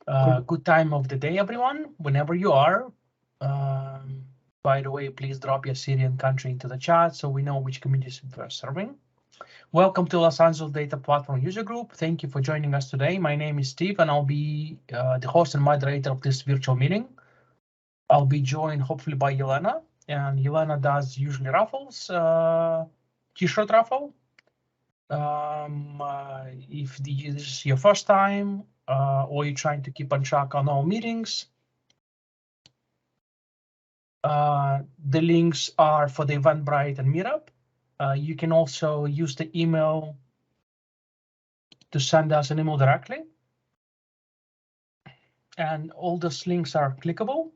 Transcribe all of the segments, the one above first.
Good time of the day, everyone, whenever you are. By the way, please drop your city and country into the chat so we know which communities we're serving. Welcome to Los Angeles Data Platform User Group. Thank you for joining us today. My name is Steve, and I'll be the host and moderator of this virtual meeting. I'll be joined hopefully by Yelena, and Yelena does usually raffles, t-shirt raffle. If this is your first time or you're trying to keep on track on all meetings, the links are for the Eventbrite and Meetup. You can also use the email to send us an email directly. And all those links are clickable.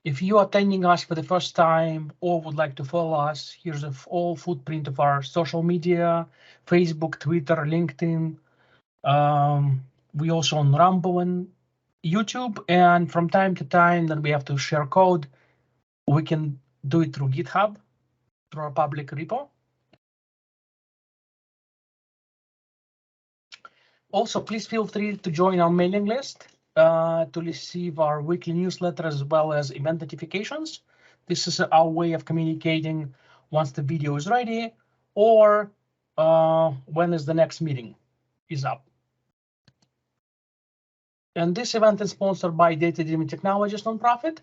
If you are attending us for the first time or would like to follow us, here's a full footprint of our social media: Facebook, Twitter, LinkedIn. We also on Rumble and YouTube, and from time to time, then we have to share code. We can do it through GitHub, through our public repo. Also, please feel free to join our mailing list to receive our weekly newsletter as well as event notifications. This is our way of communicating once the video is ready or when is the next meeting is up. And this event is sponsored by Data Driven Technologies nonprofit.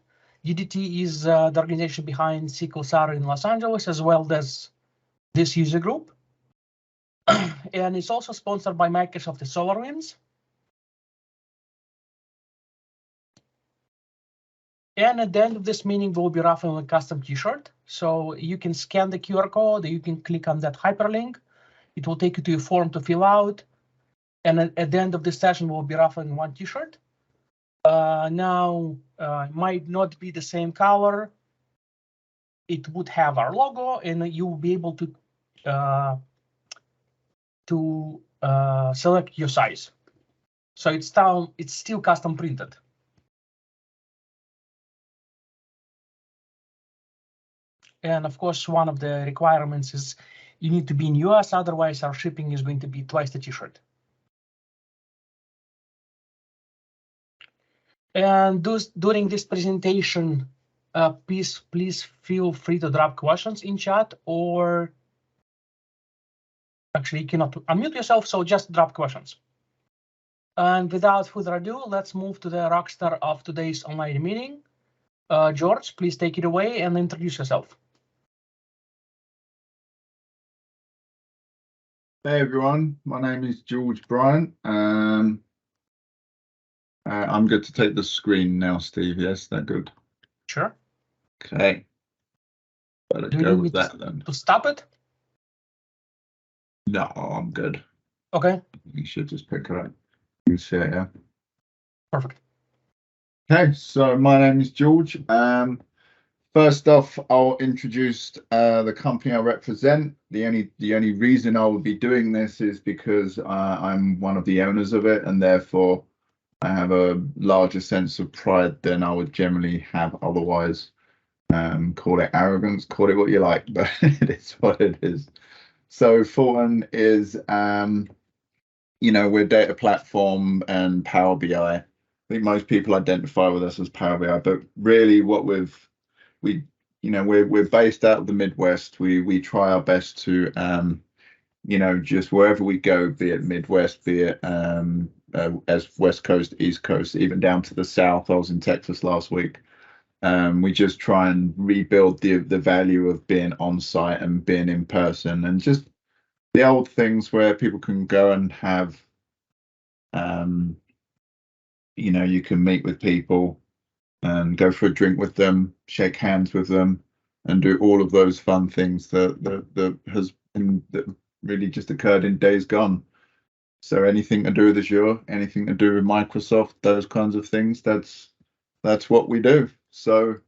DDT is the organization behind SQL Sar in Los Angeles, as well as this user group. And it's also sponsored by Microsoft SolarWinds. And at the end of this meeting, we'll be raffling a custom t-shirt. So you can scan the QR code, you can click on that hyperlink. It will take you to a form to fill out. And at the end of this session, we'll be raffling one t-shirt. Now, it might not be the same color. It would have our logo, and you will be able to select your size. So it's still custom printed. And of course, one of the requirements is you need to be in US, otherwise our shipping is going to be twice the t-shirt. And during this presentation, please feel free to drop questions in chat, or actually you cannot unmute yourself, so just drop questions. And without further ado, let's move to the rockstar of today's online meeting. George, please take it away and introduce yourself. Hey everyone, my name is George Bryant. I'm good to take the screen now, Steve. Yes, that good? Sure. Okay. Better go with that then. To stop it? No, I'm good. Okay. You should just pick it up. You can see it, yeah. Perfect. Okay, so my name is George. First off, I'll introduce the company I represent. The only reason I will be doing this is because I'm one of the owners of it, and therefore I have a larger sense of pride than I would generally have otherwise. Call it arrogance, call it what you like, but it is what it is. So Fulton is, we're data platform and Power BI. I think most people identify with us as Power BI, but really what we're based out of the Midwest. We try our best to, just wherever we go, be it Midwest, be it as West Coast, East Coast, even down to the South. I was in Texas last week. We just try and rebuild the value of being on site and being in person, and just the old things where people can go and have, you can meet with people and go for a drink with them, shake hands with them, and do all of those fun things that really just occurred in days gone. So anything to do with Azure, anything to do with Microsoft, those kinds of things, that's what we do. So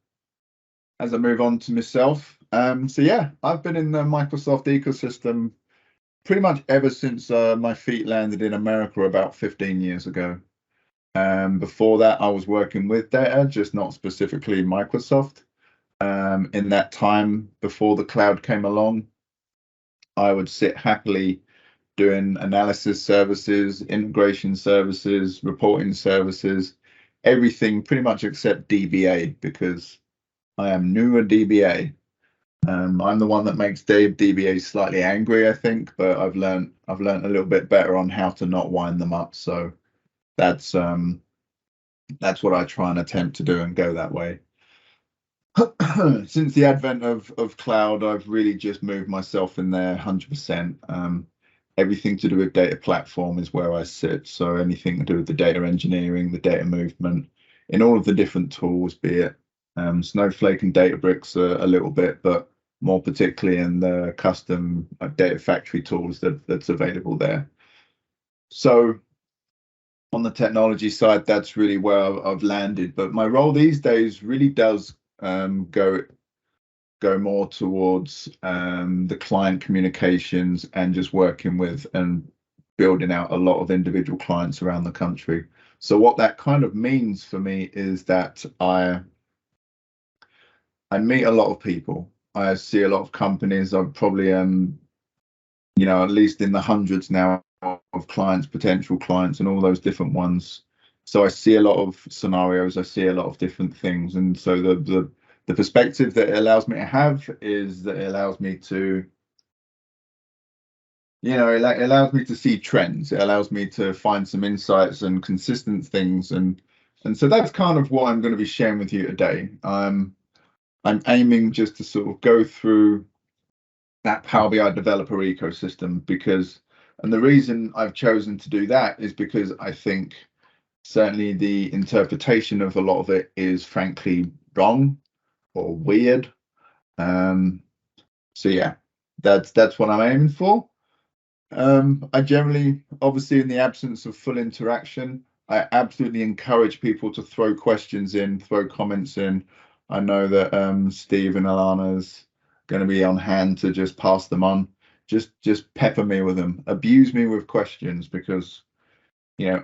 as I move on to myself, so yeah, I've been in the Microsoft ecosystem pretty much ever since my feet landed in America about 15 years ago. Before that, I was working with data, just not specifically Microsoft. In that time, before the cloud came along, I would sit happily doing analysis services, integration services, reporting services, everything pretty much except DBA, because I am new at DBA. I'm the one that makes DBA slightly angry, I think, but I've learned a little bit better on how to not wind them up. So that's what I try and attempt to do and go that way. Since the advent of cloud, I've really just moved myself in there 100%. Everything to do with data platform is where I sit. So anything to do with the data engineering, the data movement, in all of the different tools, be it Snowflake and Databricks a little bit, but more particularly in the custom data factory tools that's available there. So on the technology side, that's really where I've landed. But my role these days really does go more towards the client communications and just working with and building out a lot of individual clients around the country. So what that kind of means for me is that I meet a lot of people. I see a lot of companies. I'm probably at least in the hundreds now of clients, potential clients, and all those different ones. So I see a lot of scenarios. I see a lot of different things, and so the perspective that it allows me to have is that it allows me to, it allows me to see trends. It allows me to find some insights and consistent things, and so that's kind of what I'm going to be sharing with you today. I'm aiming just to sort of go through that Power BI developer ecosystem, and the reason I've chosen to do that is because I think certainly the interpretation of a lot of it is frankly wrong or weird. So yeah, that's what I'm aiming for. I generally, obviously, in the absence of full interaction, I absolutely encourage people to throw questions in, throw comments in. I know that Steve and Alana's going to be on hand to just pass them on. Just pepper me with them, abuse me with questions, because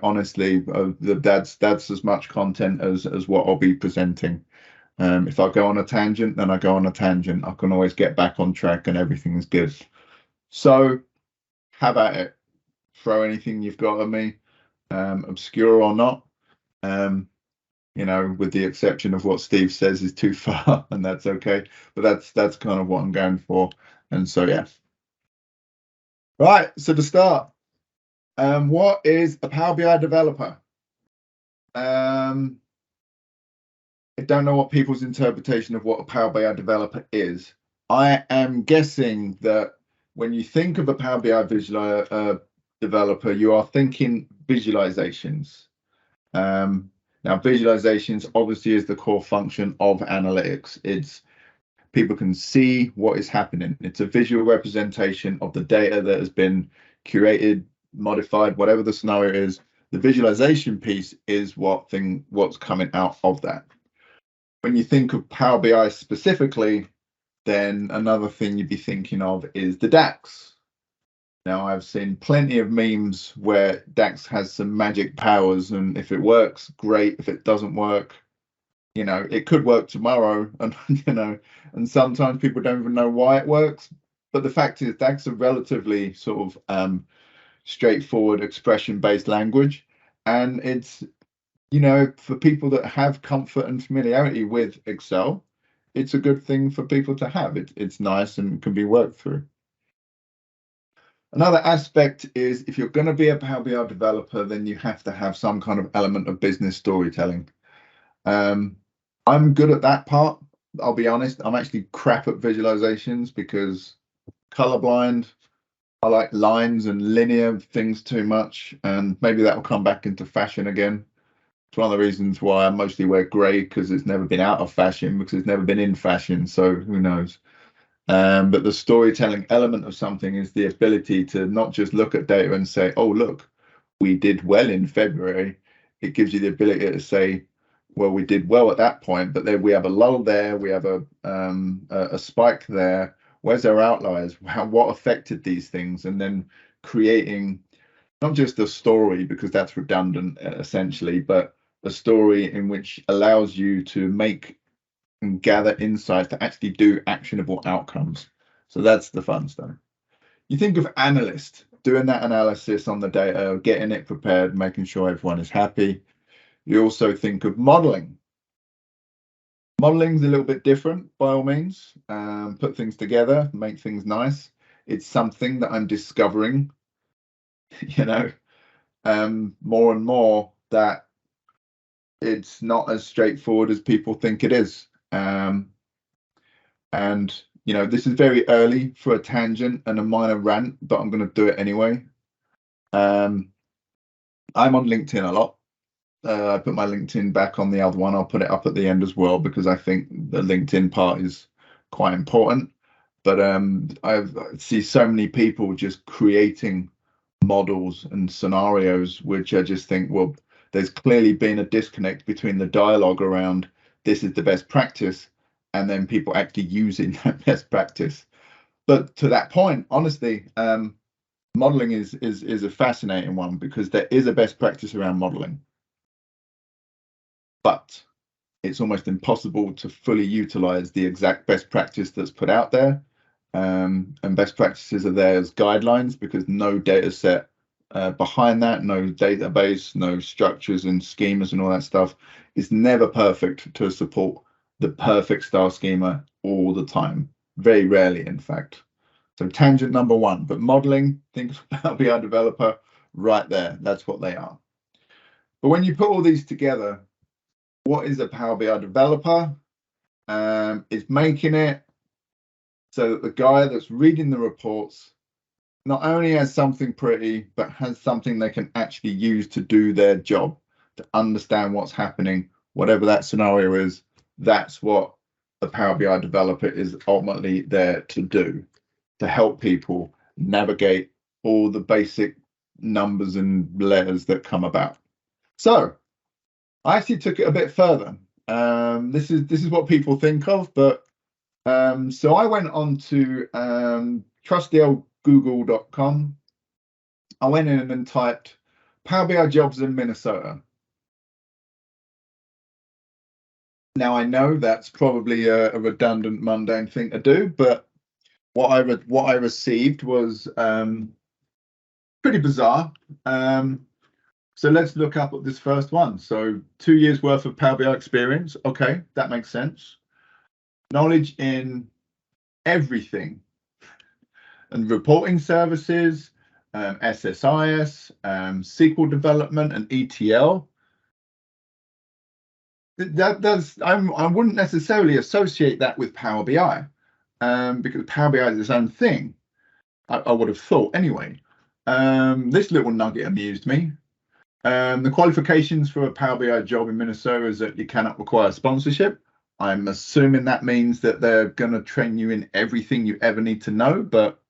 honestly, that's as much content as what I'll be presenting. If I go on a tangent, then I go on a tangent. I can always get back on track and everything is good. So how about it? Throw anything you've got at me, obscure or not, with the exception of what Steve says is too far, and that's okay. But that's kind of what I'm going for. And so, yeah. Right, so to start, what is a Power BI developer? I don't know what people's interpretation of what a Power BI developer is. I am guessing that when you think of a Power BI developer, you are thinking visualizations. Now, visualizations obviously is the core function of analytics. It's people can see what is happening. It's a visual representation of the data that has been curated, modified, whatever the scenario is. The visualization piece is what's coming out of that. When you think of Power BI specifically, then another thing you'd be thinking of is the DAX. Now, I've seen plenty of memes where DAX has some magic powers, and if it works, great. If it doesn't work, it could work tomorrow, and and sometimes people don't even know why it works. But the fact is, DAX are relatively sort of straightforward expression-based language, and it's for people that have comfort and familiarity with Excel, it's a good thing for people to have. It's nice and can be worked through. Another aspect is if you're going to be a Power BI developer, then you have to have some kind of element of business storytelling. I'm good at that part. I'll be honest. I'm actually crap at visualizations because colorblind. I like lines and linear things too much, and maybe that will come back into fashion again. It's one of the reasons why I mostly wear grey, because it's never been out of fashion, because it's never been in fashion. So who knows? But the storytelling element of something is the ability to not just look at data and say, oh, look, we did well in February. It gives you the ability to say, well, we did well at that point, but then we have a lull there. We have a spike there. Where's our outliers? What affected these things? And then creating not just a story, because that's redundant essentially, but a story in which allows you to make and gather insights to actually do actionable outcomes. So that's the fun stuff. You think of analyst. doing that analysis on the data, getting it prepared, making sure everyone is happy. You also think of modeling. Modeling is a little bit different, by all means. Put things together, make things nice. It's something that I'm discovering, more and more, that it's not as straightforward as people think it is. And this is very early for a tangent and a minor rant, but I'm going to do it anyway. I'm on LinkedIn a lot. I put my LinkedIn back on the other one. I'll put it up at the end as well, because I think the LinkedIn part is quite important. But I see so many people just creating models and scenarios, which I just think, well, there's clearly been a disconnect between the dialogue around this is the best practice and then people actually using that best practice. But to that point, honestly, modeling is a fascinating one, because there is a best practice around modeling, but it's almost impossible to fully utilize the exact best practice that's put out there. And best practices are there as guidelines, because no data set behind that, no database, no structures and schemas and all that stuff is never perfect to support the perfect style schema all the time. Very rarely, in fact. So tangent number one, but modeling, think about BI developer right there. That's what they are. But when you put all these together, what is a Power BI developer? It's making it so that the guy that's reading the reports not only has something pretty, but has something they can actually use to do their job, to understand what's happening, whatever that scenario is. That's what a Power BI developer is ultimately there to do, to help people navigate all the basic numbers and letters that come about. So I actually took it a bit further. This is what people think of, but so I went on to trusty old google.com. I went in and typed Power BI jobs in Minnesota. Now I know that's probably a redundant, mundane thing to do, but what I received was pretty bizarre. So let's look up at this first one. So 2 years worth of Power BI experience. Okay, that makes sense. Knowledge in everything, and reporting services, SSIS, SQL development, and ETL. I wouldn't necessarily associate that with Power BI, because Power BI is its own thing. I would have thought anyway. This little nugget amused me. The qualifications for a Power BI job in Minnesota is that you cannot require sponsorship. I'm assuming that means that they're going to train you in everything you ever need to know, but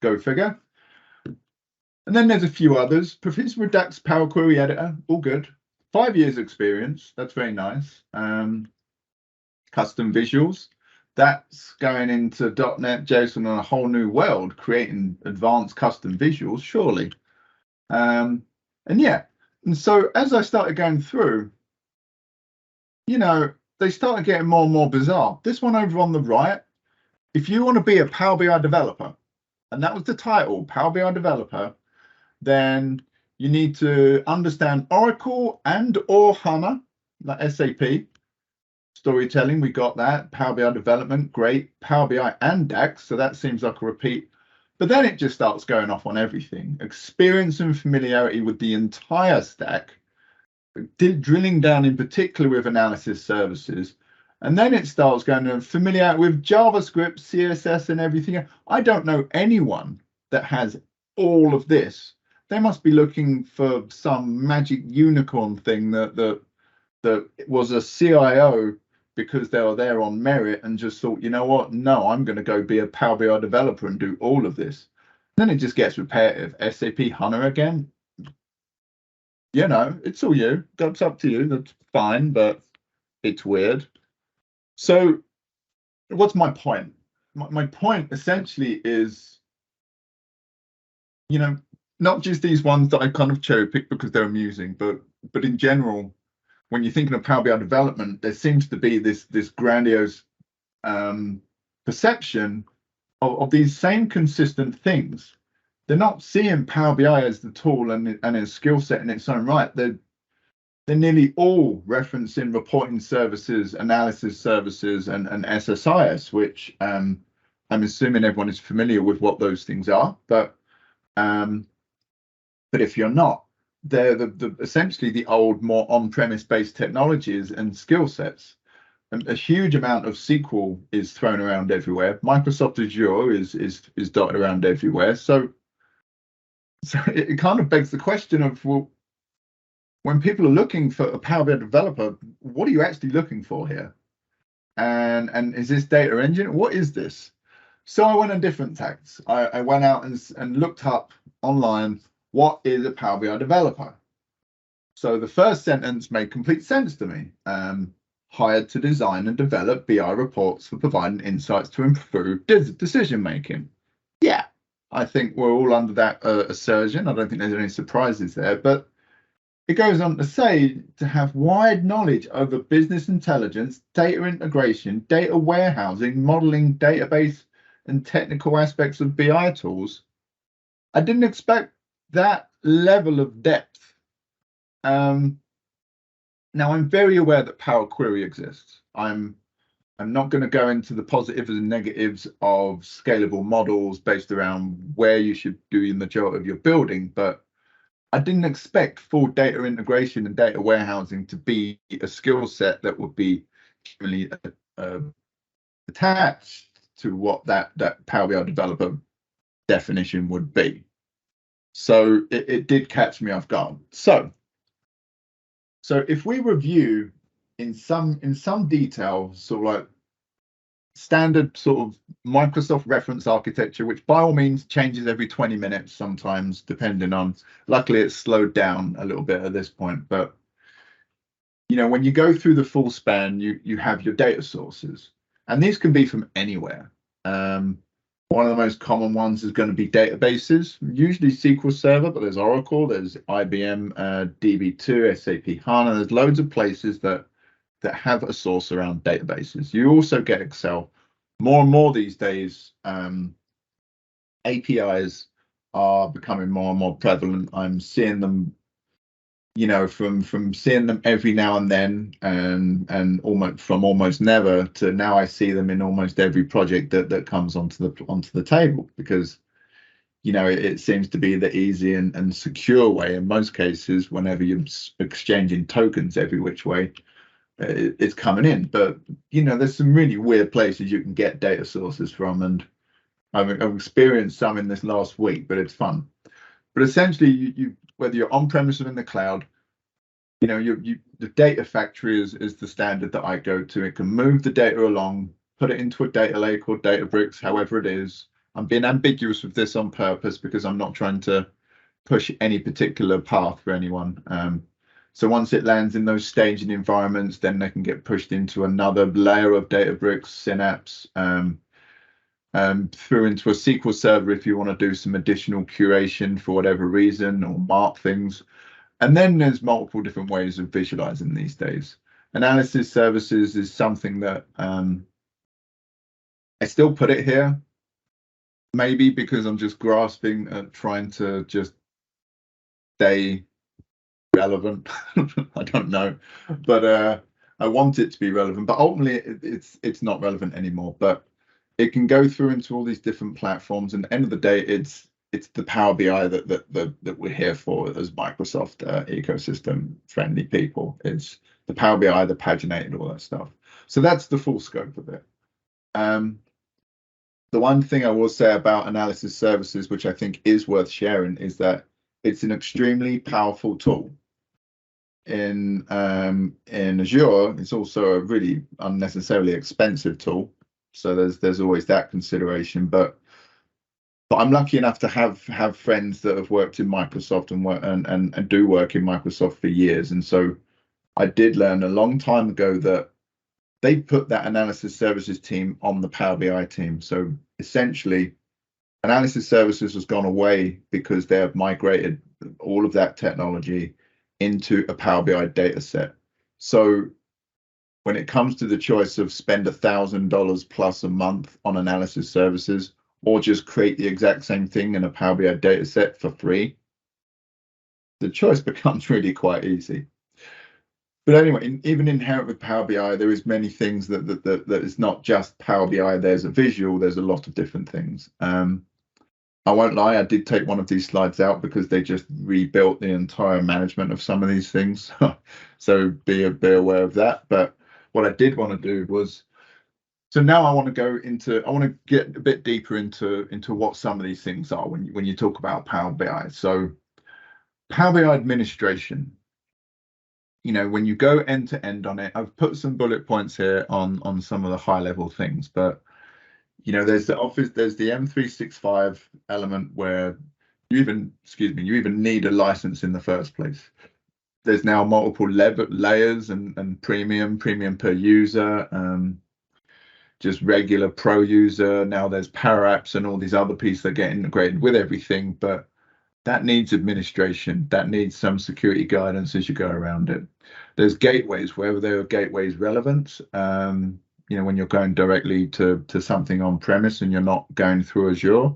go figure. And then there's a few others. Proficiency with DAX Power Query Editor, all good. 5 years experience, that's very nice. Custom visuals, that's going into .NET, JSON, and a whole new world, creating advanced custom visuals, surely. And so as I started going through, they started getting more and more bizarre. This one over on the right, if you want to be a Power BI developer, and that was the title, Power BI developer, then you need to understand Oracle and or HANA, like SAP. Storytelling, we got that. Power BI development, great. Power BI and DAX, so that seems like a repeat. But then it just starts going off on everything. Experience and familiarity with the entire stack, drilling down in particular with analysis services. And then it starts going to familiarity with JavaScript, CSS, and everything. I don't know anyone that has all of this. They must be looking for some magic unicorn thing that was a CIO because they were there on merit and just thought, you know what? No, I'm going to go be a Power BI developer and do all of this. Then it just gets repetitive. SAP HANA again. It's all you. That's up to you. That's fine, but it's weird. So what's my point? My point essentially is, not just these ones that I kind of cherry picked because they're amusing, but in general, when you're thinking of Power BI development, there seems to be this grandiose perception of these same consistent things. they're not seeing Power BI as the tool and a skill set in its own right. They're nearly all referencing reporting services, analysis services, and SSIS, which I'm assuming everyone is familiar with what those things are. But if you're not, they're essentially the old, more on-premise based technologies and skill sets. And a huge amount of SQL is thrown around everywhere. Microsoft Azure is dotted around everywhere. So it kind of begs the question of, well, when people are looking for a Power BI developer, what are you actually looking for here? And is this data engine? What is this? So I went on different tacks. I went out and looked up online, what is a Power BI developer? So the first sentence made complete sense to me. Hired to design and develop BI reports for providing insights to improve decision making. Yeah, I think we're all under that assertion. I don't think there's any surprises there, but it goes on to say to have wide knowledge over business intelligence, data integration, data warehousing, modeling, database, and technical aspects of BI tools. I didn't expect that level of depth. Now, I'm very aware that Power Query exists. I'm not going to go into the positives and negatives of scalable models based around where you should do the majority of your building, but I didn't expect full data integration and data warehousing to be a skill set that would be really attached to what that Power BI developer definition would be. So it did catch me off guard. So if we review in some detail, sort of like standard sort of Microsoft reference architecture, which by all means changes every 20 minutes sometimes, depending on, luckily it's slowed down a little bit at this point, but you know, when you go through the full span, you have your data sources, and these can be from anywhere. One of the most common ones is going to be databases, usually SQL Server, but there's Oracle, there's IBM DB2, SAP HANA. There's loads of places that have a source around databases. You also get Excel. More and more these days, APIs are becoming more and more prevalent. I'm seeing them, you know, from seeing them every now and then, and almost never to now I see them in almost every project that comes onto the table, because you know it seems to be the easy and secure way in most cases. Whenever you're exchanging tokens every which way, it's coming in. But you know, there's some really weird places you can get data sources from, and I've experienced some in this last week, but it's fun. But essentially, you whether you're on premise or in the cloud, you know, the data factory is the standard that I go to. It can move the data along, put it into a data lake or Databricks, however it is. I'm being ambiguous with this on purpose because I'm not trying to push any particular path for anyone. So once it lands in those staging environments, then they can get pushed into another layer of Databricks, Synapse, through into a SQL Server if you want to do some additional curation for whatever reason, or mark things. And then there's multiple different ways of visualizing these days. Analysis services is something that I still put it here, maybe because I'm just grasping at trying to just stay relevant. I don't know, but I want it to be relevant, but ultimately it's not relevant anymore. But it can go through into all these different platforms, and at the end of the day, it's the Power BI that we're here for as Microsoft ecosystem friendly people. It's the Power BI, the paginated, all that stuff. So that's the full scope of it. The one thing I will say about analysis services, which I think is worth sharing, is that it's an extremely powerful tool. In Azure, it's also a really unnecessarily expensive tool. So there's always that consideration, but I'm lucky enough to have friends that have worked in Microsoft and do work in Microsoft for years. And so I did learn a long time ago that they put that analysis services team on the Power BI team. So essentially, analysis services has gone away because they have migrated all of that technology into a Power BI data set. So when it comes to the choice of spend $1,000 plus a month on analysis services or just create the exact same thing in a Power BI data set for free, the choice becomes really quite easy. But anyway, even inherent with Power BI, there is many things that is not just Power BI. There's a visual, there's a lot of different things. I won't lie, I did take one of these slides out because they just rebuilt the entire management of some of these things. So be aware of that. But what I did want to do was, so now I want to get a bit deeper into what some of these things are when you talk about Power BI. So Power BI administration, when you go end to end on it, I've put some bullet points here on some of the high level things, but there's the M365 element where you even need a license in the first place. There's now multiple layers and premium per user, just regular pro user. Now there's Power Apps and all these other pieces that get integrated with everything, but that needs administration. That needs some security guidance as you go around it. There's gateways, wherever there are gateways relevant. When you're going directly to something on premise and you're not going through Azure,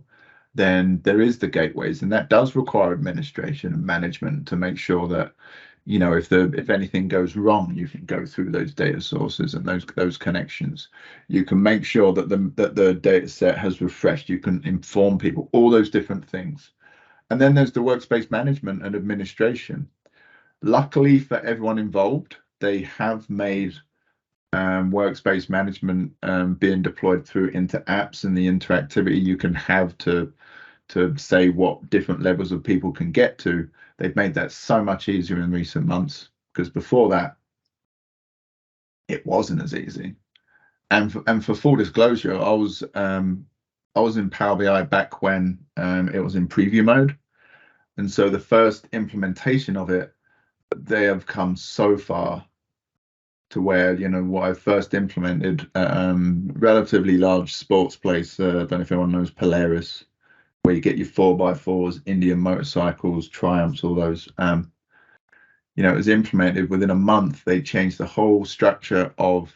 then there is the gateways, and that does require administration and management to make sure that if anything goes wrong, you can go through those data sources and those connections. You can make sure that the data set has refreshed. You can inform people, all those different things. And then there's the workspace management and administration. Luckily for everyone involved, they have made workspace management being deployed through into apps, and the interactivity you can have to say what different levels of people can get to. They've made that so much easier in recent months, because before that, it wasn't as easy. And for full disclosure, I was in Power BI back when it was in preview mode. And so the first implementation of it, they have come so far to where, what I first implemented, relatively large sports place. I don't know if anyone knows Polaris, where you get your 4x4s, Indian motorcycles, Triumphs, all those. It was implemented within a month. They changed the whole structure of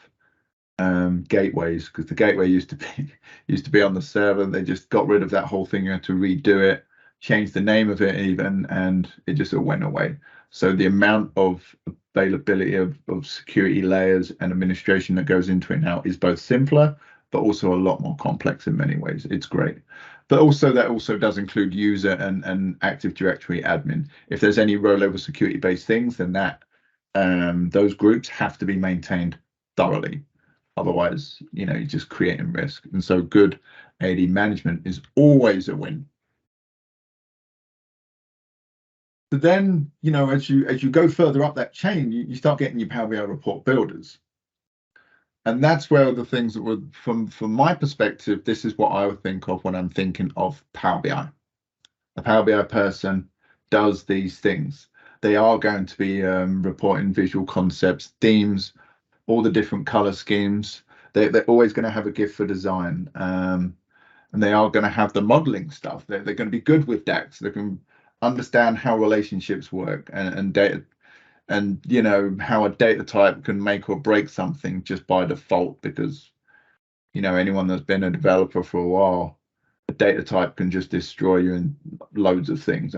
gateways, because the gateway used to be on the server. They just got rid of that whole thing. You had to redo it, change the name of it even, and it just all went away. So the amount of availability of security layers and administration that goes into it now is both simpler, but also a lot more complex in many ways. It's great. But also that also does include user and Active Directory admin. If there's any row-level security-based things, then those groups have to be maintained thoroughly. Otherwise, you're just creating risk. And so good AD management is always a win. But then, as you go further up that chain, you start getting your Power BI report builders. And that's where the things that would, from my perspective, this is what I would think of when I'm thinking of Power BI. A Power BI person does these things. They are going to be reporting visual concepts, themes, all the different color schemes. They're always going to have a gift for design. And they are going to have the modeling stuff. They're going to be good with DAX. They can understand how relationships work and data, and how a data type can make or break something just by default, because anyone that's been a developer for a while, a data type can just destroy you in loads of things.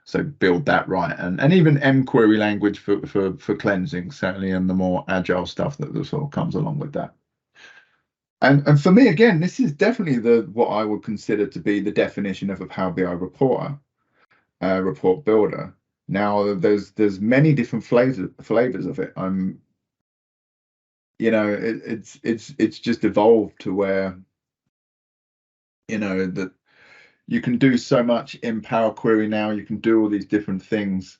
So build that right, and even mQuery language for cleansing, certainly, and the more agile stuff that sort of comes along with that. And for me, again, this is definitely what I would consider to be the definition of a Power BI reporter. Report builder. Now there's many different flavors of it. It's just evolved to where that you can do so much in Power Query now. You can do all these different things.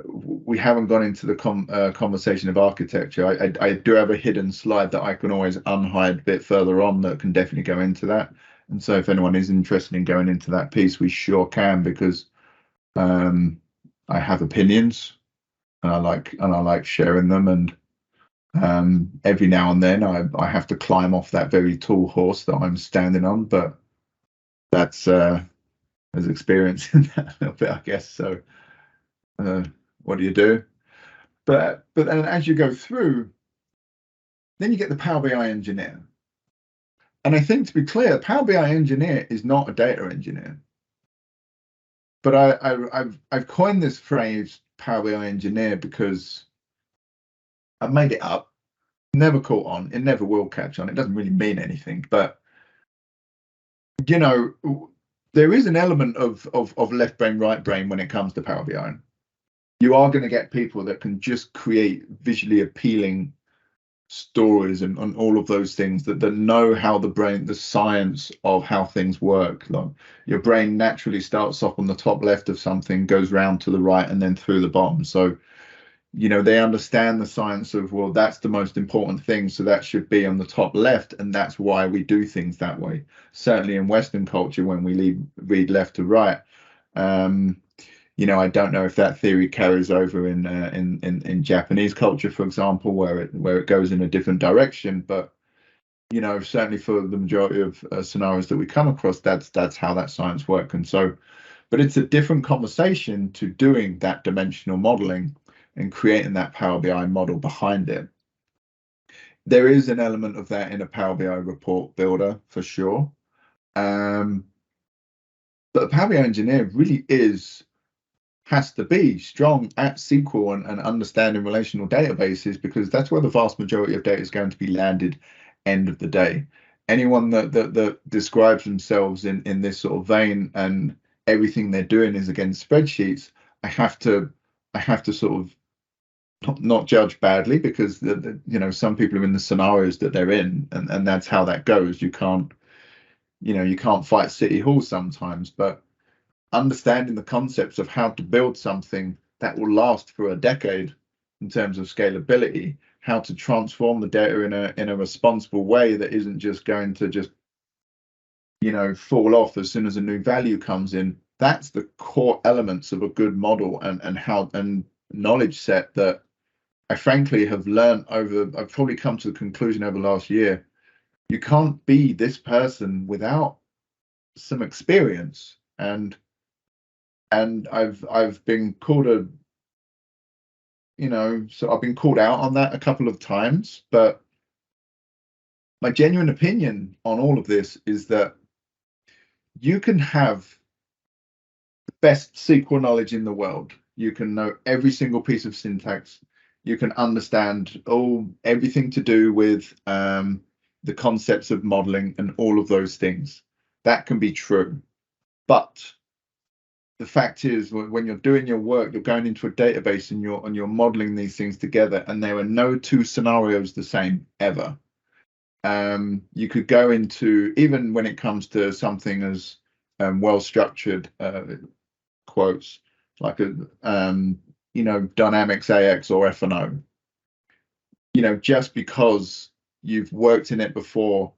We haven't gone into the conversation of architecture. I do have a hidden slide that I can always unhide a bit further on that can definitely go into that. And so if anyone is interested in going into that piece, we sure can, because I have opinions, and I like sharing them, and every now and then I have to climb off that very tall horse that I'm standing on, but that's as experience in that a little bit, I guess. So what do you do? But then as you go through, then you get the Power BI engineer. And I think, to be clear, Power BI engineer is not a data engineer. But I've coined this phrase Power BI engineer because I've made it up. Never caught on. It never will catch on. It doesn't really mean anything. But you know, there is an element of left brain, right brain when it comes to Power BI. You are going to get people that can just create visually appealing stories and all of those things that know how the science of how things work. Like your brain naturally starts off on the top left of something, goes round to the right, and then through the bottom. So they understand the science of, well, that's the most important thing, so that should be on the top left, and that's why we do things that way. Certainly in Western culture, when we read left to right, I don't know if that theory carries over in Japanese culture, for example, where it goes in a different direction. But certainly for the majority of scenarios that we come across, that's how that science works. And so, but it's a different conversation to doing that dimensional modeling and creating that Power BI model behind it. There is an element of that in a Power BI report builder for sure. But a Power BI engineer really has to be strong at SQL and understanding relational databases, because that's where the vast majority of data is going to be landed end of the day. Anyone that describes themselves in this sort of vein and everything they're doing is against spreadsheets, I have to sort of not judge badly, because some people are in the scenarios that they're in, and that's how that goes. You can't fight City Hall sometimes, but understanding the concepts of how to build something that will last for a decade in terms of scalability, how to transform the data in a responsible way that isn't just going to fall off as soon as a new value comes in. That's the core elements of a good model and knowledge set that I frankly have learned I've probably come to the conclusion over the last year. You can't be this person without some experience, and I've been called I've been called out on that a couple of times, but my genuine opinion on all of this is that you can have the best SQL knowledge in the world. You can know every single piece of syntax. You can understand everything to do with the concepts of modeling and all of those things. That can be true. But the fact is, when you're doing your work, you're going into a database and you're modeling these things together, and there are no two scenarios the same ever. You could go into, even when it comes to something as well-structured quotes, like Dynamics AX or F&O, just because you've worked in it before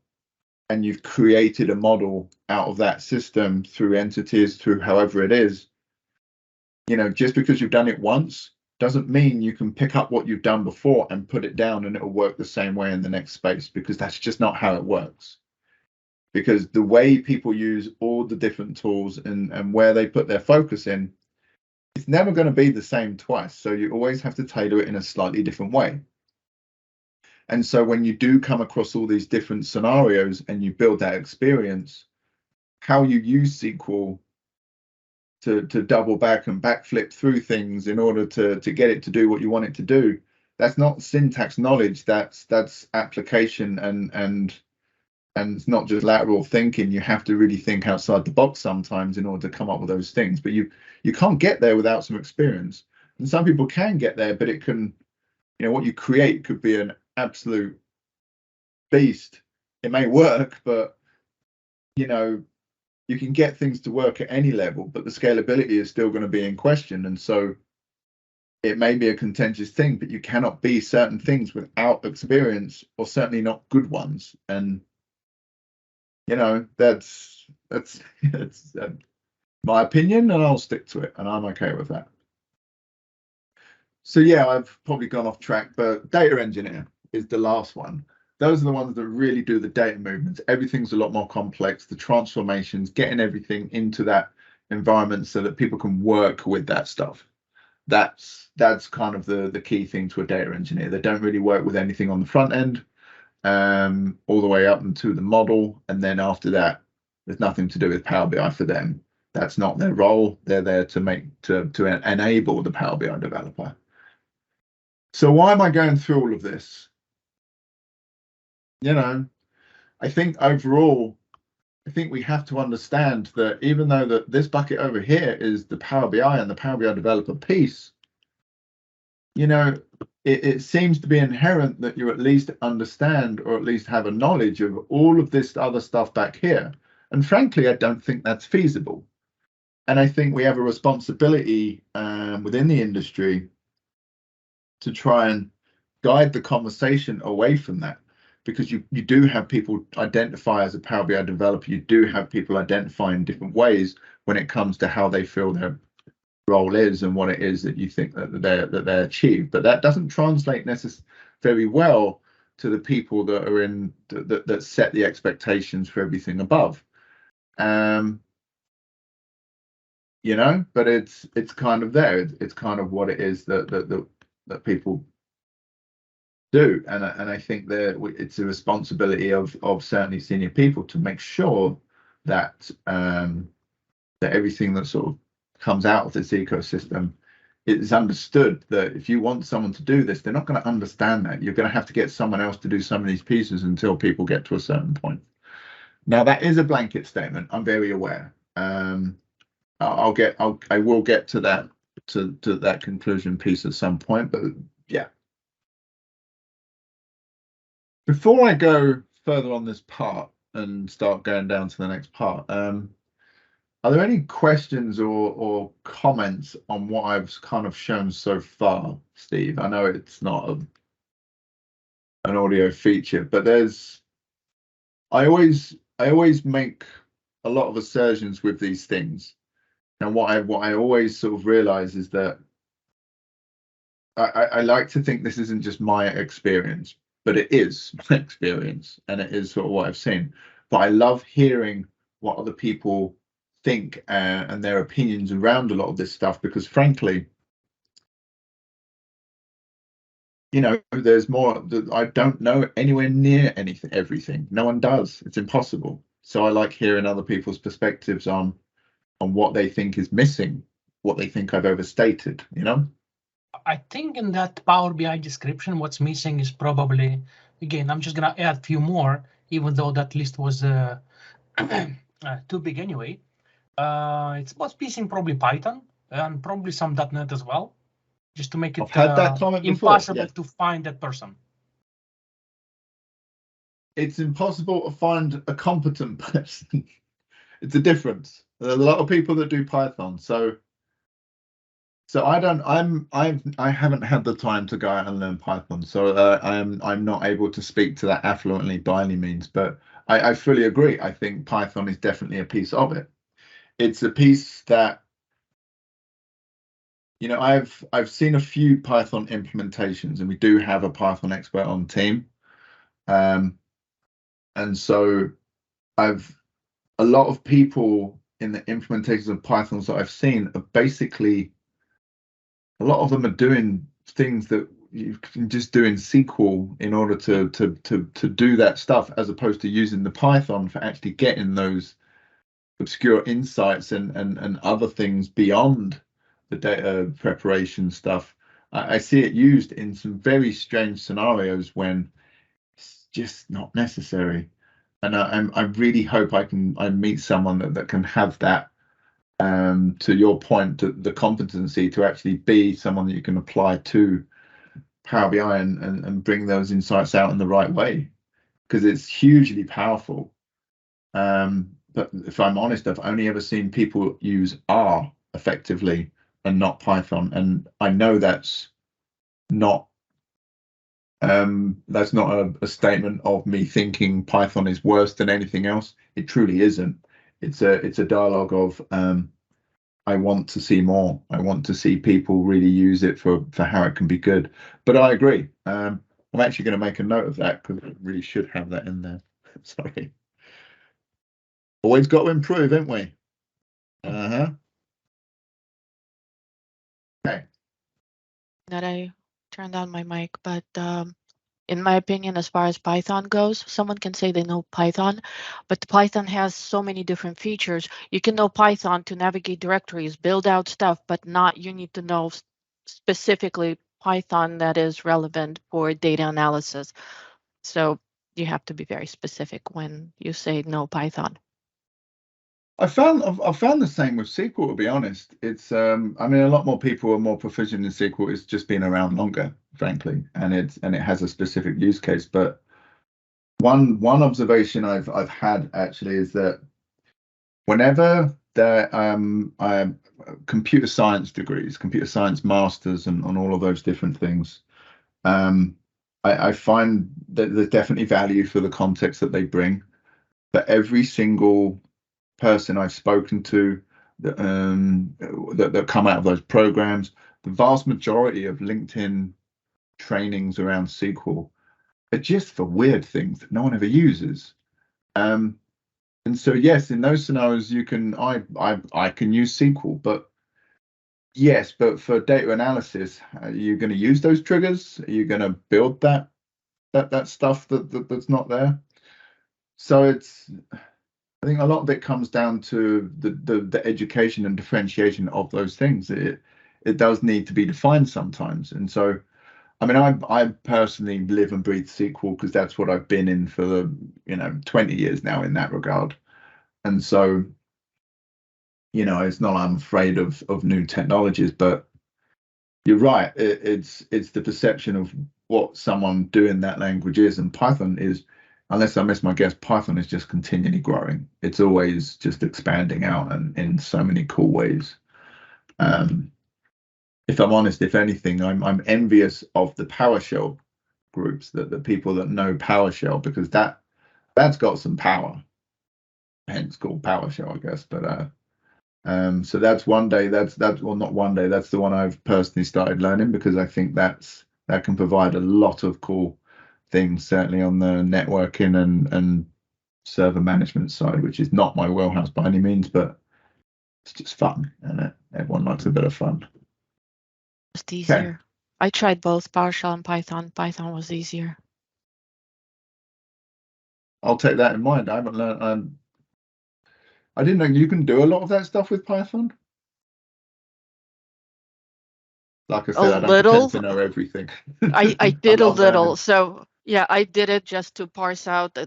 and you've created a model out of that system through entities, through however it is, just because you've done it once doesn't mean you can pick up what you've done before and put it down and it'll work the same way in the next space, because that's just not how it works. Because the way people use all the different tools and where they put their focus in, it's never going to be the same twice. So you always have to tailor it in a slightly different way. And so when you do come across all these different scenarios and you build that experience, how you use SQL to double back and backflip through things in order to get it to do what you want it to do, that's not syntax knowledge, that's application and it's not just lateral thinking. You have to really think outside the box sometimes in order to come up with those things. But you can't get there without some experience. And some people can get there, but it can, what you create could be an absolute beast. It may work, but you can get things to work at any level, but the scalability is still going to be in question. And so it may be a contentious thing, but you cannot be certain things without experience, or certainly not good ones. And that's my opinion, and I'll stick to it, and I'm okay with that. So yeah, I've probably gone off track, but data engineer is the last one. Those are the ones that really do the data movements. Everything's a lot more complex, the transformations, getting everything into that environment so that people can work with that stuff. That's kind of the key thing to a data engineer. They don't really work with anything on the front end. all the way up into the model, and then after that, there's nothing to do with Power BI for them. That's not their role. They're there to enable the Power BI developer. So why am I going through all of this? You know, I think overall, I think we have to understand that even though that this bucket over here is the Power BI and the Power BI developer piece, you know, it seems to be inherent that you at least understand or at least have a knowledge of all of this other stuff back here. And frankly, I don't think that's feasible. And I think we have a responsibility within the industry to try and guide the conversation away from that, because you do have people identify as a Power BI developer. You do have people identify in different ways when it comes to how they feel their role is and what it is that you think that they achieve. But that doesn't translate necessarily very well to the people that are in that set the expectations for everything above. You know, but it's kind of there. It's kind of what it is that people do, and I think that it's a responsibility of certainly senior people to make sure that that everything that sort of comes out of this ecosystem is understood. That if you want someone to do this, they're not going to understand that. You're going to have to get someone else to do some of these pieces until people get to a certain point. Now that is a blanket statement. I'm very aware. I will get to that to that conclusion piece at some point, but yeah. Before I go further on this part and start going down to the next part, are there any questions or comments on what I've kind of shown so far, Steve? I know it's not an audio feature, but I always make a lot of assertions with these things. And what I always sort of realize is that I like to think this isn't just my experience, but it is my experience, and it is sort of what I've seen. But I love hearing what other people think and their opinions around a lot of this stuff, because frankly, you know, there's more that I don't know anywhere near everything. No one does. It's impossible. So I like hearing other people's perspectives on what they think is missing, what they think I've overstated, you know? I think in that Power BI description, what's missing is probably, again, I'm just going to add a few more, even though that list was too big anyway. It's about missing probably Python and probably some .NET as well, just to make it I've had that comment impossible before, yeah. to find that person. It's impossible to find a competent person. It's a difference. There are a lot of people that do Python, so I haven't had the time to go out and learn Python, so I'm not able to speak to that affluently by any means. But I fully agree. I think Python is definitely a piece of it. It's a piece that, you know, I've seen a few Python implementations, and we do have a Python expert on the team, and so a lot of people in the implementations of Pythons that I've seen are basically, a lot of them are doing things that you can just do in SQL in order to do that stuff, as opposed to using the Python for actually getting those obscure insights and other things beyond the data preparation stuff. I see it used in some very strange scenarios when it's just not necessary. And I really hope I meet someone that can have that, to your point, the competency to actually be someone that you can apply to Power BI and bring those insights out in the right way, because it's hugely powerful. But if I'm honest, I've only ever seen people use R effectively and not Python, and I know that's not a statement of me thinking Python is worse than anything else. It truly isn't. It's a dialogue of I want to see more. I want to see people really use it for how it can be good. But I agree. I'm actually going to make a note of that, because I really should have that in there. Sorry. Always got to improve, haven't we? Okay. That I turned on my mic, but in my opinion, as far as Python goes. Someone can say they know Python, but Python has so many different features. You can know Python to navigate directories, build out stuff, but not you need to know specifically Python that is relevant for data analysis. So you have to be very specific when you say no Python. I've found the same with SQL, to be honest. It's I mean, a lot more people are more proficient in SQL. It's just been around longer, frankly, and it has a specific use case. But one observation I've had actually is that whenever there computer science degrees, computer science masters, and on all of those different things, I find that there's definitely value for the context that they bring. But every single person I've spoken to that come out of those programs, the vast majority of LinkedIn trainings around SQL are just for weird things that no one ever uses. And so yes, in those scenarios you can I can use SQL, but yes, but for data analysis, are you going to use those triggers? Are you going to build that stuff that's not there? So it's, I think a lot of it comes down to the education and differentiation of those things. It does need to be defined sometimes. And so, I mean, I personally live and breathe SQL because that's what I've been in for the 20 years now in that regard. And so, it's not I'm afraid of new technologies, but you're right. It's the perception of what someone doing that language is, and Python is, unless I miss my guess, Python is just continually growing. It's always just expanding out and in so many cool ways. If I'm honest, if anything, I'm envious of the PowerShell groups, the people that know PowerShell, because that's got some power. Hence called PowerShell, I guess. But so that's one day. That's well, not one day. That's the one I've personally started learning because I think that can provide a lot of cool things, certainly on the networking and server management side, which is not my wheelhouse by any means, but it's just fun, and everyone likes a bit of fun. Just easier. Okay. I tried both PowerShell and Python. Python was easier. I'll take that in mind. I haven't learned. I didn't know you can do a lot of that stuff with Python. Like I said, I don't pretend to know everything. I did a little. Learning. So yeah, I did it just to parse out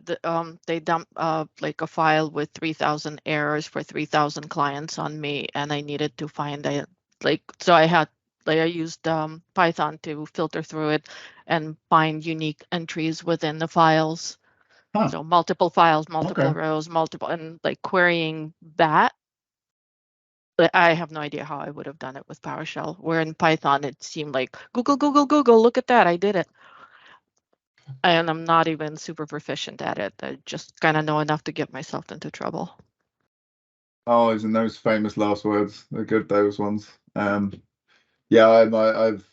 they dumped like a file with 3,000 errors for 3,000 clients on me, and I needed to find so I used Python to filter through it and find unique entries within the files. Huh. So multiple files, multiple rows, and like querying that. I have no idea how I would have done it with PowerShell, where in Python it seemed like Google, look at that, I did it. And I'm not even super proficient at it. I just kind of know enough to get myself into trouble. Oh, isn't those famous last words? They're good, those ones. Yeah, I've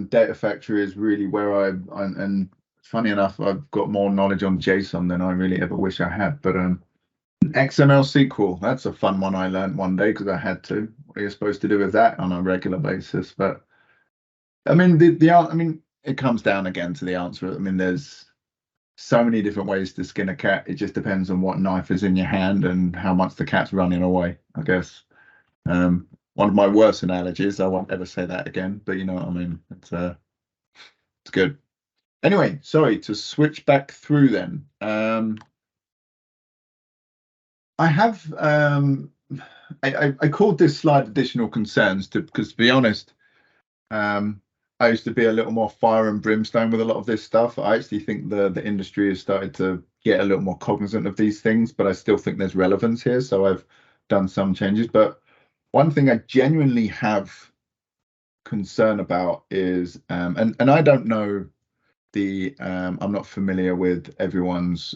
Data Factory is really where and funny enough, I've got more knowledge on JSON than I really ever wish I had. But XML SQL, that's a fun one I learned one day because I had to. What are you supposed to do with that on a regular basis? But I mean, it comes down again to the answer. I mean, there's so many different ways to skin a cat. It just depends on what knife is in your hand and how much the cat's running away, I guess. One of my worst analogies, I won't ever say that again, but you know what I mean. It's good. Anyway, sorry, to switch back through then. I have I called this slide additional concerns because to be honest, I used to be a little more fire and brimstone with a lot of this stuff. I actually think the industry has started to get a little more cognizant of these things, but I still think there's relevance here. So I've done some changes. But one thing I genuinely have concern about is, and I don't know I'm not familiar with everyone's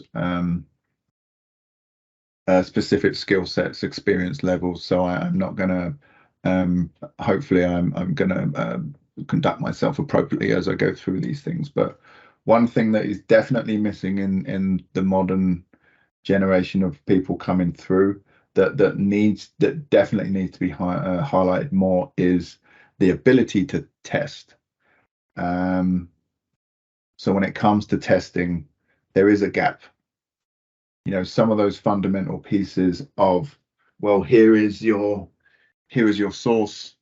specific skill sets, experience levels. So I'm not going to, hopefully I'm going to conduct myself appropriately as I go through these things. But one thing that is definitely missing in the modern generation of people coming through that definitely needs to be highlighted more is the ability to test. So So when it comes to testing, there is a gap. You know, some of those fundamental pieces of, well, here is your source.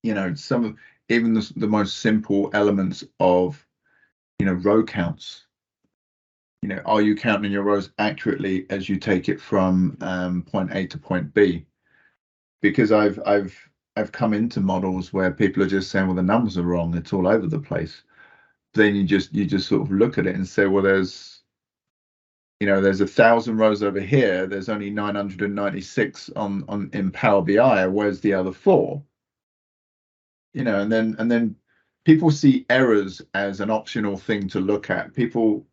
You know, some of even the most simple elements of, you know, row counts. You know, are you counting your rows accurately as you take it from point A to point B? Because I've come into models where people are just saying, well, the numbers are wrong, it's all over the place. Then you just sort of look at it and say, well, there's 1,000 rows over here, there's only 996 on in Power BI, where's the other 4? You know, and then people see errors as an optional thing to look at. People,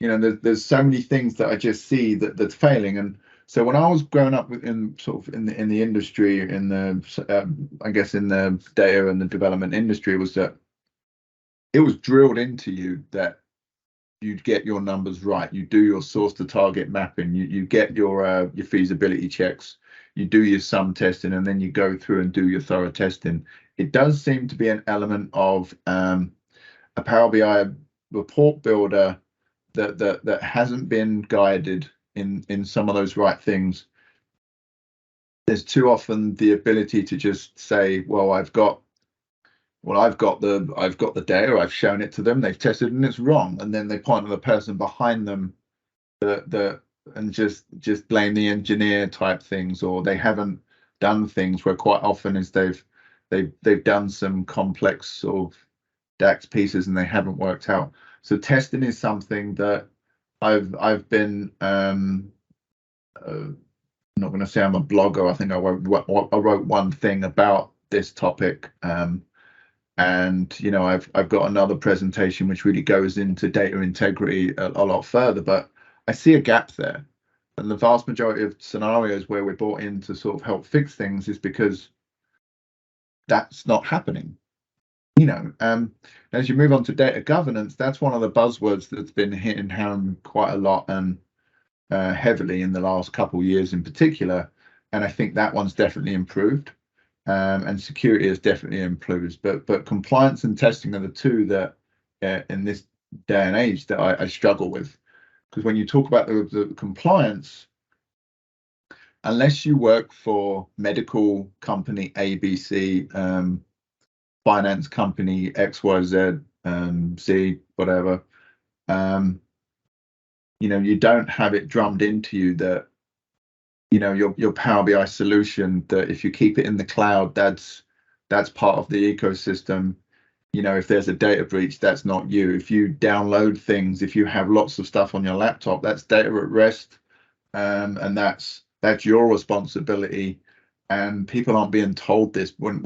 you know, there's so many things that I just see that's failing. And so when I was growing up in the industry, in the I guess in the data and the development industry, was that it was drilled into you that you'd get your numbers right. You do your source to target mapping. You get your feasibility checks. You do your sum testing, and then you go through and do your thorough testing. It does seem to be an element of a Power BI report builder that hasn't been guided in some of those right things. There's too often the ability to just say, well, I've got the data, I've shown it to them, they've tested and it's wrong, and then they point to the person behind them and just blame the engineer type things, or they haven't done things, where quite often is they've done some complex sort of DAX pieces and they haven't worked out. So testing is something that I've been I'm not going to say I'm a blogger. I think I wrote one thing about this topic, and you know, I've got another presentation which really goes into data integrity a lot further. But I see a gap there, and the vast majority of scenarios where we're brought in to sort of help fix things is because that's not happening. You know, as you move on to data governance, that's one of the buzzwords that's been hitting home quite a lot and heavily in the last couple of years in particular. And I think that one's definitely improved, and security has definitely improved. But compliance and testing are the two that in this day and age that I struggle with, because when you talk about the compliance, unless you work for medical company ABC, finance company XYZ, Z, whatever, you know, you don't have it drummed into you that, you know, your Power BI solution, that if you keep it in the cloud, that's part of the ecosystem. You know, if there's a data breach, that's not you. If you download things, if you have lots of stuff on your laptop, that's data at rest, and that's your responsibility. And people aren't being told this when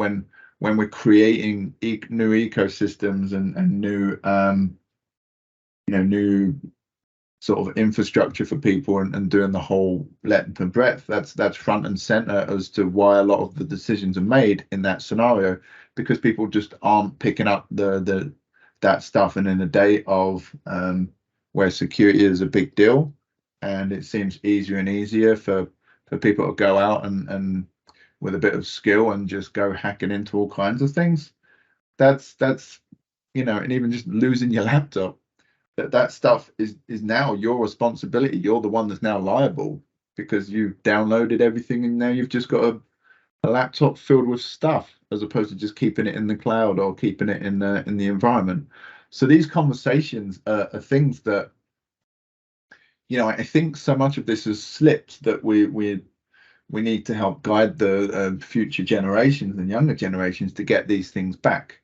we're creating new ecosystems and new new sort of infrastructure for people and doing the whole length and breadth. That's front and center as to why a lot of the decisions are made in that scenario, because people just aren't picking up that stuff. And in a day of where security is a big deal, and it seems easier and easier for people to go out and with a bit of skill and just go hacking into all kinds of things, that's you know, and even just losing your laptop, that stuff is now your responsibility. You're the one that's now liable, because you've downloaded everything and now you've just got a laptop filled with stuff, as opposed to just keeping it in the cloud or keeping it in the environment. So these conversations are things that, you know, I think so much of this has slipped that we need to help guide the future generations and younger generations to get these things back.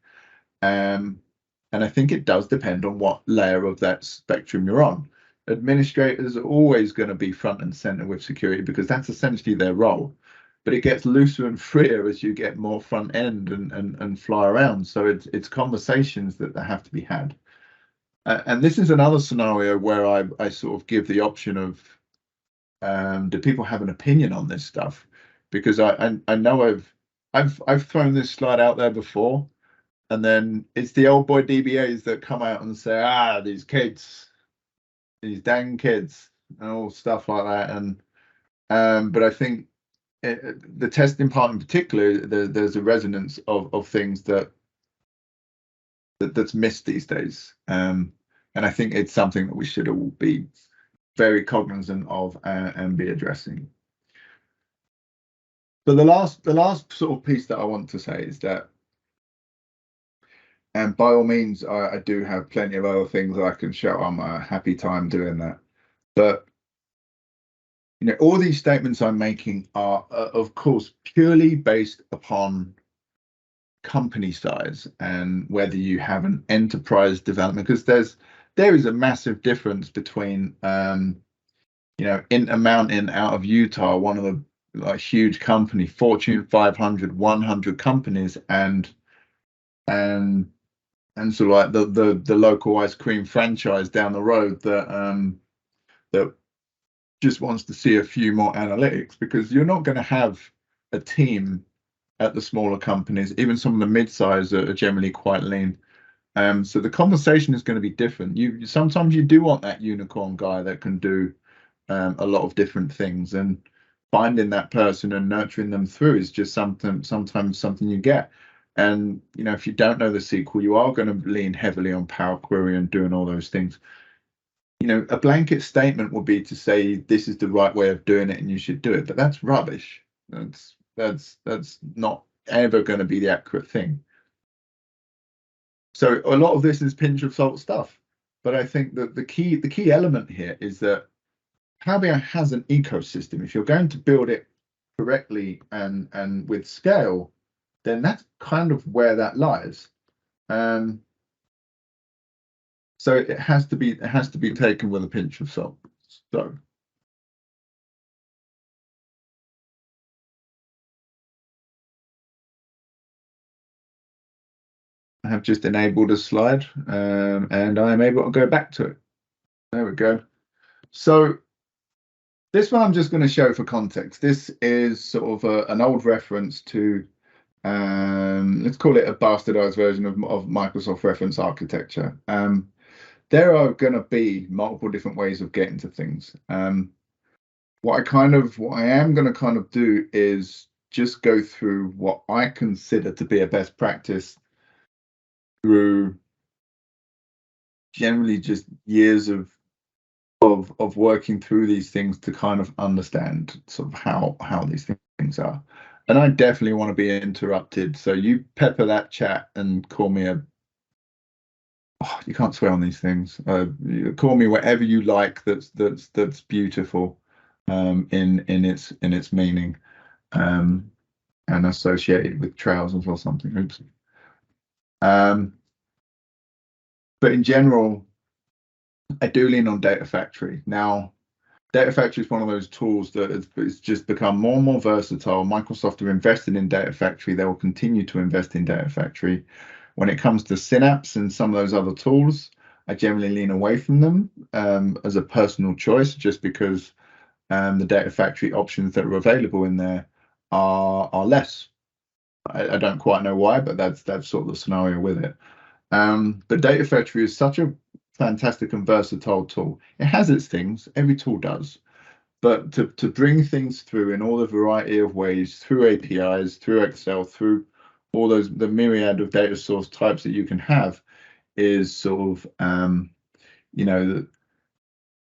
And I think it does depend on what layer of that spectrum you're on. Administrators are always going to be front and center with security, because that's essentially their role. But it gets looser and freer as you get more front end and fly around. So it's conversations that have to be had. And this is another scenario where I sort of give the option of, do people have an opinion on this stuff? Because I know I've thrown this slide out there before, and then it's the old boy DBAs that come out and say, these kids, these dang kids, and all stuff like that. And but I think the testing part in particular, there's a resonance of things that that's missed these days. And I think it's something that we should all be very cognizant of and be addressing. But the last sort of piece that I want to say is that, and by all means, I do have plenty of other things I can show. I'm a happy time doing that. But you know, all these statements I'm making are, of course, purely based upon company size and whether you have an enterprise development, because there is a massive difference between you know, Intermountain out of Utah, one of the like huge company, Fortune 500, 100 companies, and sort of like the local ice cream franchise down the road that that just wants to see a few more analytics, because you're not going to have a team at the smaller companies. Even some of the mid-size are generally quite lean. So the conversation is going to be different. Sometimes you do want that unicorn guy that can do a lot of different things, and finding that person and nurturing them through is just sometimes something you get. And you know, if you don't know the SQL, you are going to lean heavily on Power Query and doing all those things. You know, a blanket statement would be to say this is the right way of doing it and you should do it, but that's rubbish. That's not ever going to be the accurate thing. So a lot of this is pinch of salt stuff, but I think that the key element here is that Power BI has an ecosystem. If you're going to build it correctly and with scale, then that's kind of where that lies. So it has to be taken with a pinch of salt. So I have just enabled a slide, and I am able to go back to it. There we go. So this one I'm just going to show for context. This is sort of an old reference to, let's call it a bastardized version of Microsoft reference architecture. There are going to be multiple different ways of getting to things. What I am going to kind of do is just go through what I consider to be a best practice through generally just years of working through these things to kind of understand sort of how these things are. And I definitely want to be interrupted, so you pepper that chat and call me a you can't swear on these things. Call me whatever you like that's beautiful in its meaning, and associated with trousers or something. Oops. But in general, I do lean on Data Factory. Now, Data Factory is one of those tools that has just become more and more versatile. Microsoft are investing in Data Factory. They will continue to invest in Data Factory. When it comes to Synapse and some of those other tools, I generally lean away from them as a personal choice, just because the Data Factory options that are available in there are less. I don't quite know why, but that's sort of the scenario with it. But Data Factory is such a fantastic and versatile tool. It has its things, every tool does, but to bring things through in all the variety of ways, through APIs, through Excel, through all the myriad of data source types that you can have, is sort of you know,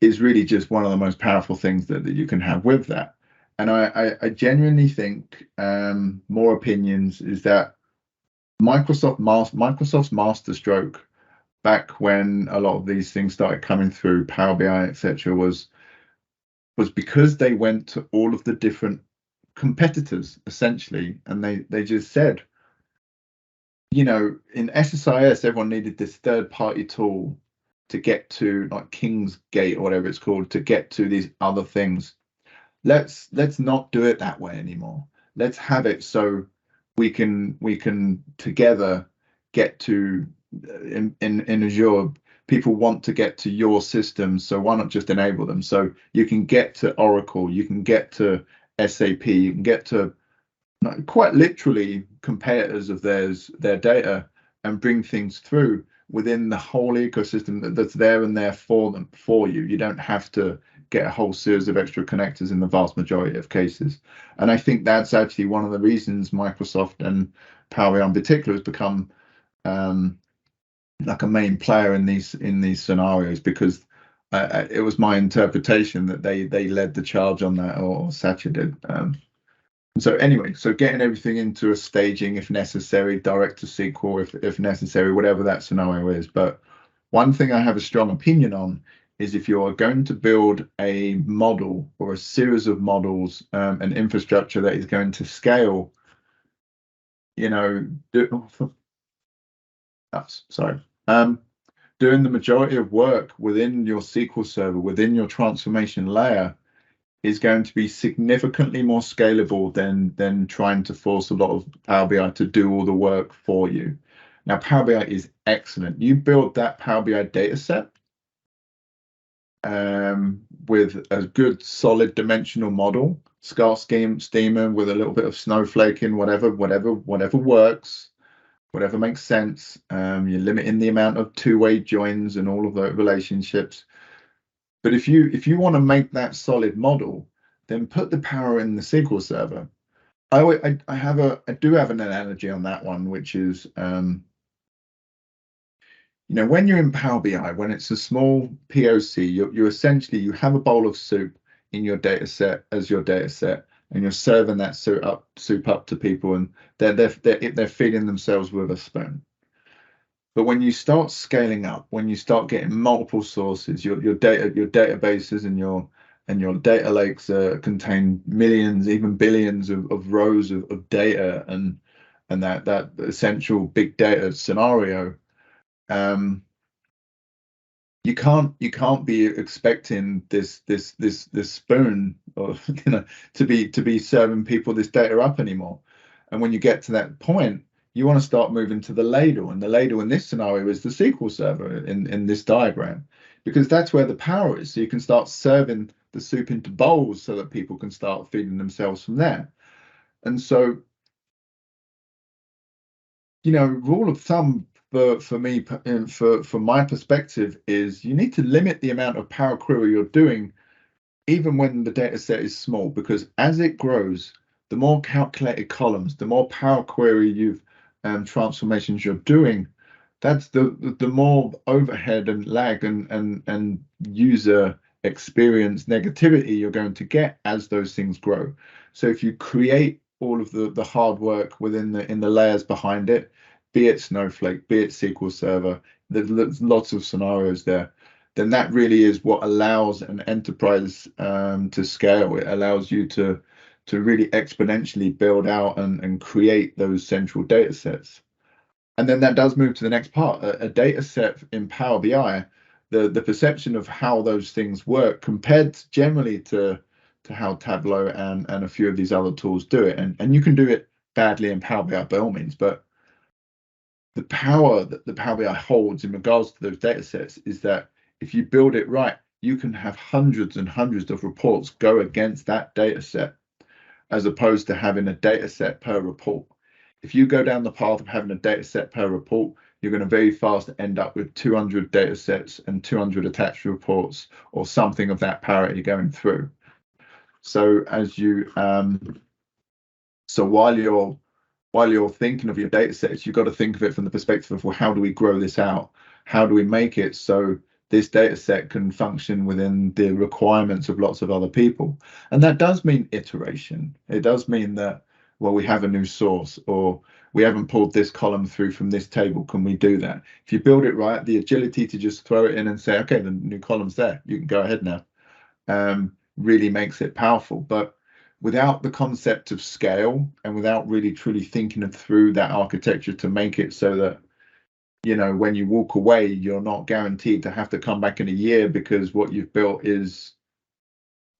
is really just one of the most powerful things that you can have with that. And I genuinely think more opinions is that Microsoft's masterstroke back when a lot of these things started coming through, Power BI, etc., was because they went to all of the different competitors essentially, and they just said, you know, in SSIS, everyone needed this third-party tool to get to, like Kingsgate or whatever it's called, to get to these other things. Let's not do it that way anymore. Let's have it so we can together get to in Azure. People want to get to your system, so why not just enable them? So you can get to Oracle, you can get to SAP, you can get to quite literally competitors of their data, and bring things through within the whole ecosystem that's there and there for them, for you. You don't have to get a whole series of extra connectors in the vast majority of cases. And I think that's actually one of the reasons Microsoft and Power BI in particular has become like a main player in these scenarios, because it was my interpretation that they led the charge on that, or Satya did. So anyway, so getting everything into a staging if necessary, direct to SQL if necessary, whatever that scenario is. But one thing I have a strong opinion on is if you are going to build a model or a series of models, an infrastructure that is going to scale, you know, doing the majority of work within your SQL server, within your transformation layer, is going to be significantly more scalable than trying to force a lot of Power BI to do all the work for you. Now, Power BI is excellent. You build that Power BI data set with a good solid dimensional model, scarce schema with a little bit of snowflaking, whatever works, whatever makes sense. You're limiting the amount of two-way joins and all of those relationships. But if you want to make that solid model, then put the power in the SQL server. I do have an analogy on that one, which is, when you're in Power BI, when it's a small POC, you essentially, you have a bowl of soup in your data set as your data set, and you're serving that soup up to people, and they're feeding themselves with a spoon. But when you start scaling up, when you start getting multiple sources, your databases and your data lakes contain millions, even billions of rows of data, and that essential big data scenario, you can't be expecting this spoon, or to be serving people this data up anymore. And when you get to that point, you want to start moving to the ladle, and the ladle in this scenario is the SQL server in this diagram, because that's where the power is. So you can start serving the soup into bowls so that people can start feeding themselves from there. And so, rule of thumb for me, from my perspective, is you need to limit the amount of Power Query you're doing, even when the data set is small, because as it grows, the more calculated columns, the more Power Query transformations you're doing, that's the more overhead and lag and user experience negativity you're going to get as those things grow. So if you create all of the hard work in the layers behind it, be it Snowflake, be it SQL Server, there's lots of scenarios there, then that really is what allows an enterprise to scale. It allows you to really exponentially build out and create those central data sets. And then that does move to the next part. A data set in Power BI, the perception of how those things work compared generally to how Tableau and a few of these other tools do it. And you can do it badly in Power BI by all means, but the power that the Power BI holds in regards to those data sets is that if you build it right, you can have hundreds and hundreds of reports go against that data set, as opposed to having a data set per report. If you go down the path of having a data set per report, you're going to very fast end up with 200 data sets and 200 attached reports, or something of that parity going through. So while you're thinking of your data sets, you've got to think of it from the perspective of, well, how do we grow this out? How do we make it so this data set can function within the requirements of lots of other people? And that does mean iteration. It does mean that, well, we have a new source, or we haven't pulled this column through from this table. Can we do that? If you build it right, the agility to just throw it in and say, okay, the new column's there, you can go ahead now, really makes it powerful. But without the concept of scale, and without really truly thinking through that architecture to make it so that, when you walk away, you're not guaranteed to have to come back in a year because what you've built is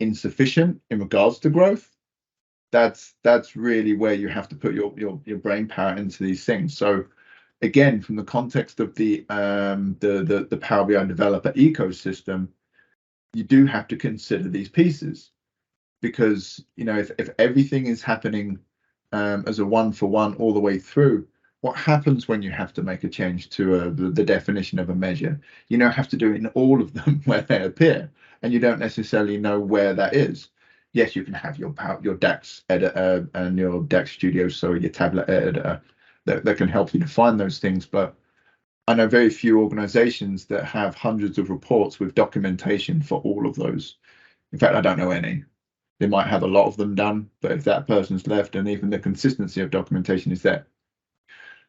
insufficient in regards to growth, that's really where you have to put your brain power into these things. So again, from the context of the Power BI developer ecosystem, you do have to consider these pieces, because if everything is happening as a one-for-one all the way through, what happens when you have to make a change to the definition of a measure? You now have to do it in all of them where they appear, and you don't necessarily know where that is. Yes, you can have your DAX editor and your DAX Studio, so your tablet editor that can help you define those things, but I know very few organizations that have hundreds of reports with documentation for all of those. In fact, I don't know any. They might have a lot of them done, but if that person's left, and even the consistency of documentation is there.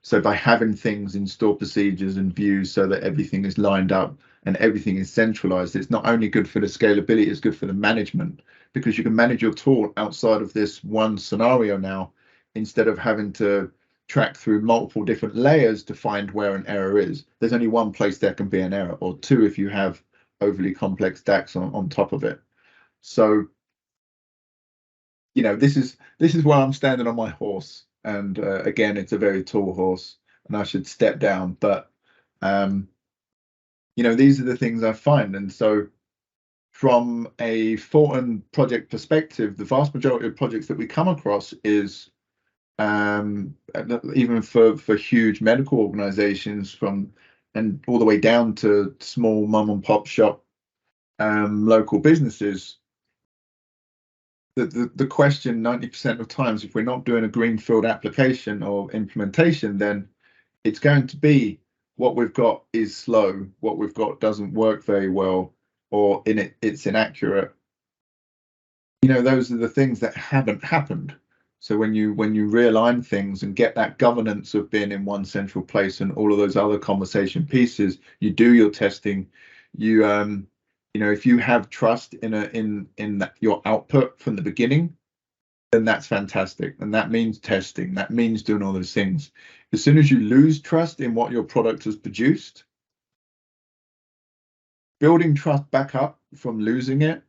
So by having things in stored procedures and views so that everything is lined up and everything is centralized, it's not only good for the scalability, it's good for the management, because you can manage your tool outside of this one scenario now, instead of having to track through multiple different layers to find where an error is. There's only one place there can be an error, or two if you have overly complex DAX on top of it. So, you know, this is where I'm standing on my horse. And again, it's a very tall horse and I should step down. But, you know, these are the things I find. And so from a Thornton project perspective, the vast majority of projects that we come across is even for huge medical organizations, and all the way down to small mom and pop shop local businesses. The question 90% of times, if we're not doing a greenfield application or implementation, then it's going to be what we've got is slow, what we've got doesn't work very well, or it's inaccurate. You know, those are the things that haven't happened. So when you realign things and get that governance of being in one central place and all of those other conversation pieces, you do your testing, you know, if you have trust in that your output from the beginning, then that's fantastic. And that means testing, that means doing all those things. As soon as you lose trust in what your product has produced, building trust back up from losing it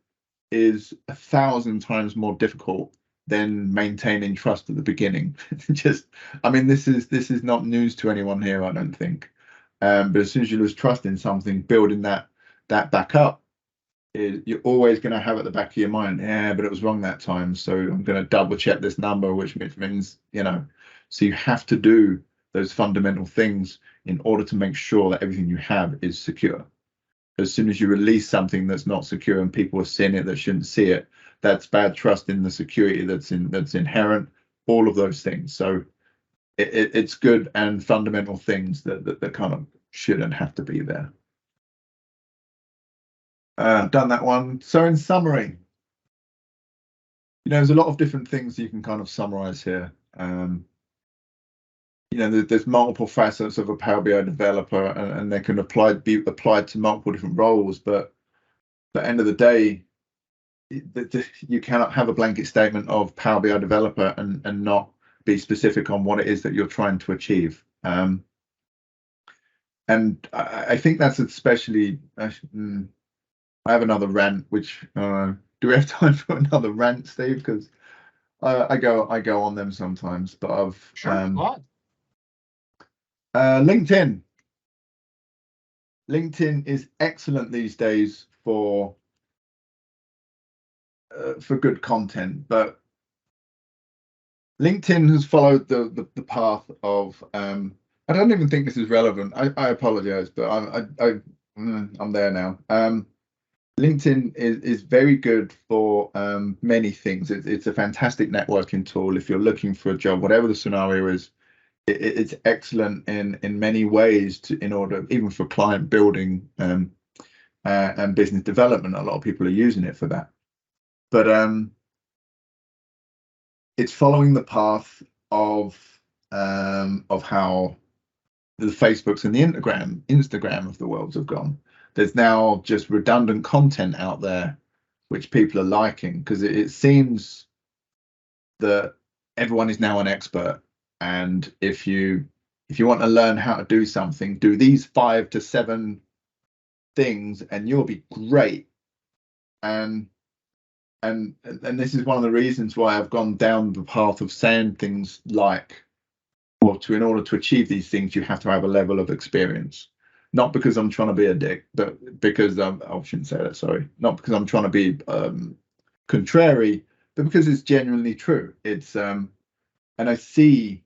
is 1,000 times more difficult than maintaining trust at the beginning. I mean, this is not news to anyone here, I don't think. But as soon as you lose trust in something, building that back up, you're always going to have at the back of your mind, yeah, but it was wrong that time, so I'm going to double check this number, which means, you know, so you have to do those fundamental things in order to make sure that everything you have is secure. As soon as you release something that's not secure and people are seeing it that shouldn't see it, that's bad trust in the security that's inherent, all of those things. So it's good and fundamental things that kind of shouldn't have to be there. Done that one. So in summary, you know, there's a lot of different things you can kind of summarize here. You know, there's multiple facets of a Power BI developer, and they can be applied to multiple different roles. But at the end of the day, you cannot have a blanket statement of Power BI developer and not be specific on what it is that you're trying to achieve. And I think that's especially. I have another rant, which do we have time for another rant, Steve? Because I go on them sometimes, but I've Sure, LinkedIn. LinkedIn is excellent these days for good content, but LinkedIn has followed the path of I don't even think this is relevant. I apologize, but I'm there now. LinkedIn is very good for many things. It's a fantastic networking tool if you're looking for a job, whatever the scenario is. It's excellent in many ways in order, even for client building and business development. A lot of people are using it for that. But it's following the path of how the Facebooks and the Instagram of the world have gone. There's now just redundant content out there which people are liking, because it seems that everyone is now an expert, and if you want to learn how to do something, do these 5 to 7 things and you'll be great. And this is one of the reasons why I've gone down the path of saying things like, well, in order to achieve these things, you have to have a level of experience. Not because I'm trying to be a dick, but because I shouldn't say that, sorry. Not because I'm trying to be contrary, but because it's genuinely true. It's and I see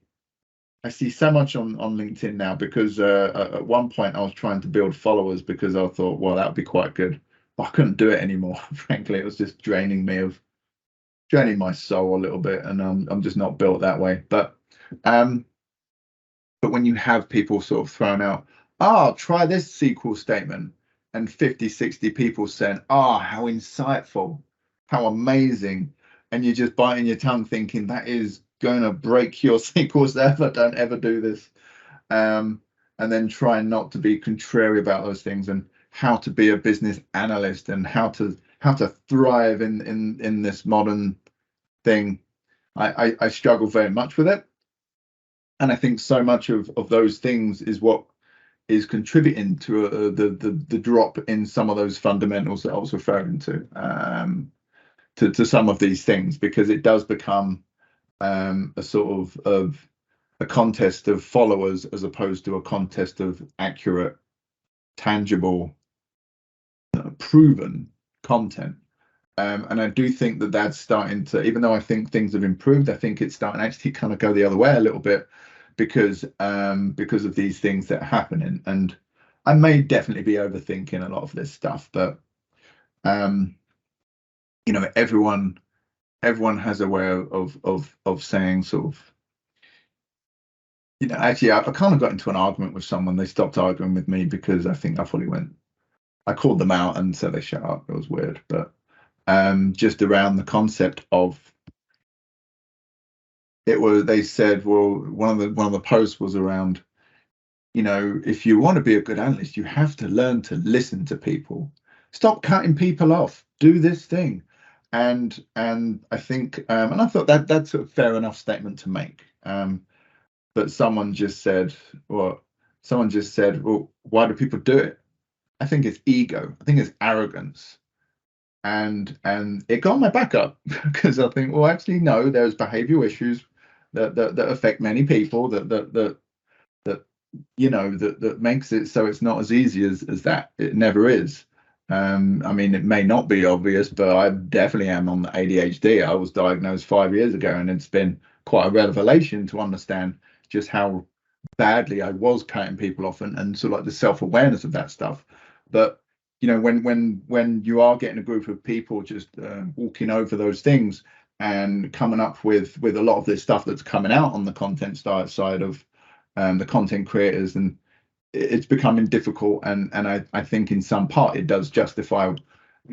so much on LinkedIn now, because at one point I was trying to build followers because I thought, well, that would be quite good. But I couldn't do it anymore. Frankly, it was just draining my soul a little bit, and I'm just not built that way. But when you have people sort of thrown out, try this SQL statement, and 50, 60 people saying, how insightful, how amazing. And you're just biting your tongue thinking that is going to break your SQL server. Don't ever do this. And then trying not to be contrary about those things, and how to be a business analyst, and how to thrive in this modern thing. I struggle very much with it. And I think so much of those things is what is contributing to the drop in some of those fundamentals that I was referring to some of these things, because it does become a sort of a contest of followers as opposed to a contest of accurate, tangible, proven content. And I do think that that's starting to, even though I think things have improved, I think it's starting to actually kind of go the other way a little bit, because of these things that are happening. And I may definitely be overthinking a lot of this stuff, but you know, everyone has a way of saying sort of, you know, actually I kind of got into an argument with someone. They stopped arguing with me because I think I called them out, and so they shut up. It was weird, but just around the concept of they said, well, one of the posts was around, you know, if you want to be a good analyst, you have to learn to listen to people. Stop cutting people off. Do this thing. And I think, and I thought that's a fair enough statement to make. But someone just said, well, why do people do it? I think it's ego. I think it's arrogance. And it got my back up, because I think, well, actually, no, there's behavioral issues that affect many people that you know, that makes it so it's not as easy as that. It never is. I mean, it may not be obvious, but I definitely am on the ADHD. I was diagnosed 5 years ago, and it's been quite a revelation to understand just how badly I was cutting people off, and sort of like the self-awareness of that stuff. But you know, when you are getting a group of people just walking over those things and coming up with a lot of this stuff that's coming out on the content side of the content creators, and it's becoming difficult. And I think in some part it does justify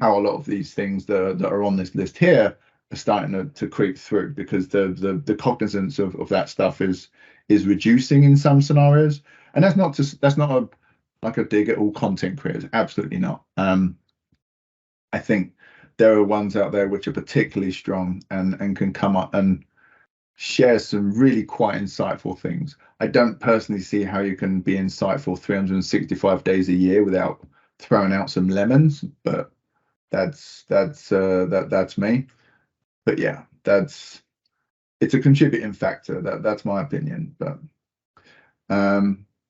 how a lot of these things that are on this list here are starting to creep through, because the cognizance of that stuff is reducing in some scenarios. And that's not a dig at all content creators, absolutely not. I think there are ones out there which are particularly strong and can come up and share some really quite insightful things. I don't personally see how you can be insightful 365 days a year without throwing out some lemons, but that's me. But yeah, it's a contributing factor. That's my opinion. But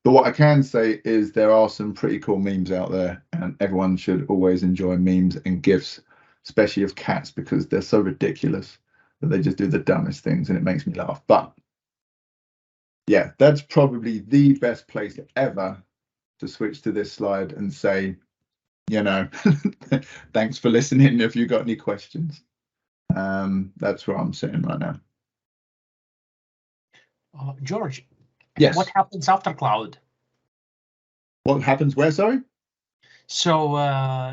what I can say is there are some pretty cool memes out there, and everyone should always enjoy memes and GIFs, especially of cats, because they're so ridiculous that they just do the dumbest things, and it makes me laugh. But yeah, that's probably the best place ever to switch to this slide and say, you know, thanks for listening. If you got any questions, that's where I'm sitting right now. George, yes. What happens after cloud? What happens where, sorry? So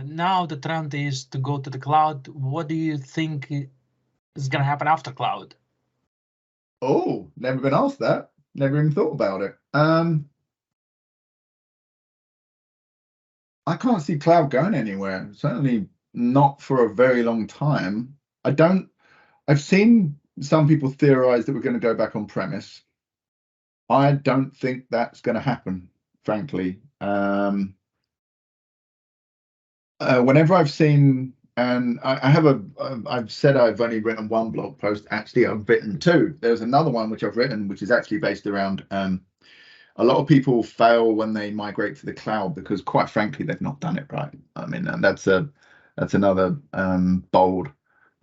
now the trend is to go to the cloud. What do you think is going to happen after cloud? Oh, never been asked that. Never even thought about it. I can't see cloud going anywhere. Certainly not for a very long time. I've seen some people theorize that we're going to go back on premise. I don't think that's going to happen, frankly. Whenever I've seen, and I've said I've only written one blog post. Actually, I've written two. There's another one which I've written, which is actually based around a lot of people fail when they migrate to the cloud because, quite frankly, they've not done it right. I mean, and that's another bold,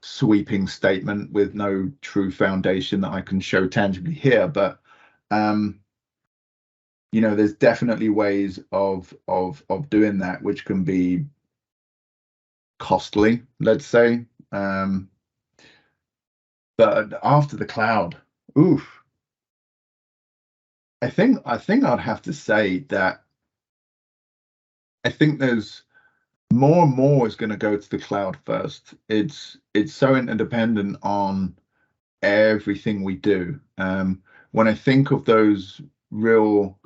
sweeping statement with no true foundation that I can show tangibly here. But you know, there's definitely ways of doing that which can be costly, let's say. But after the cloud, oof. I think I'd have to say that I think there's more and more is going to go to the cloud first. It's so interdependent on everything we do. When I think of those real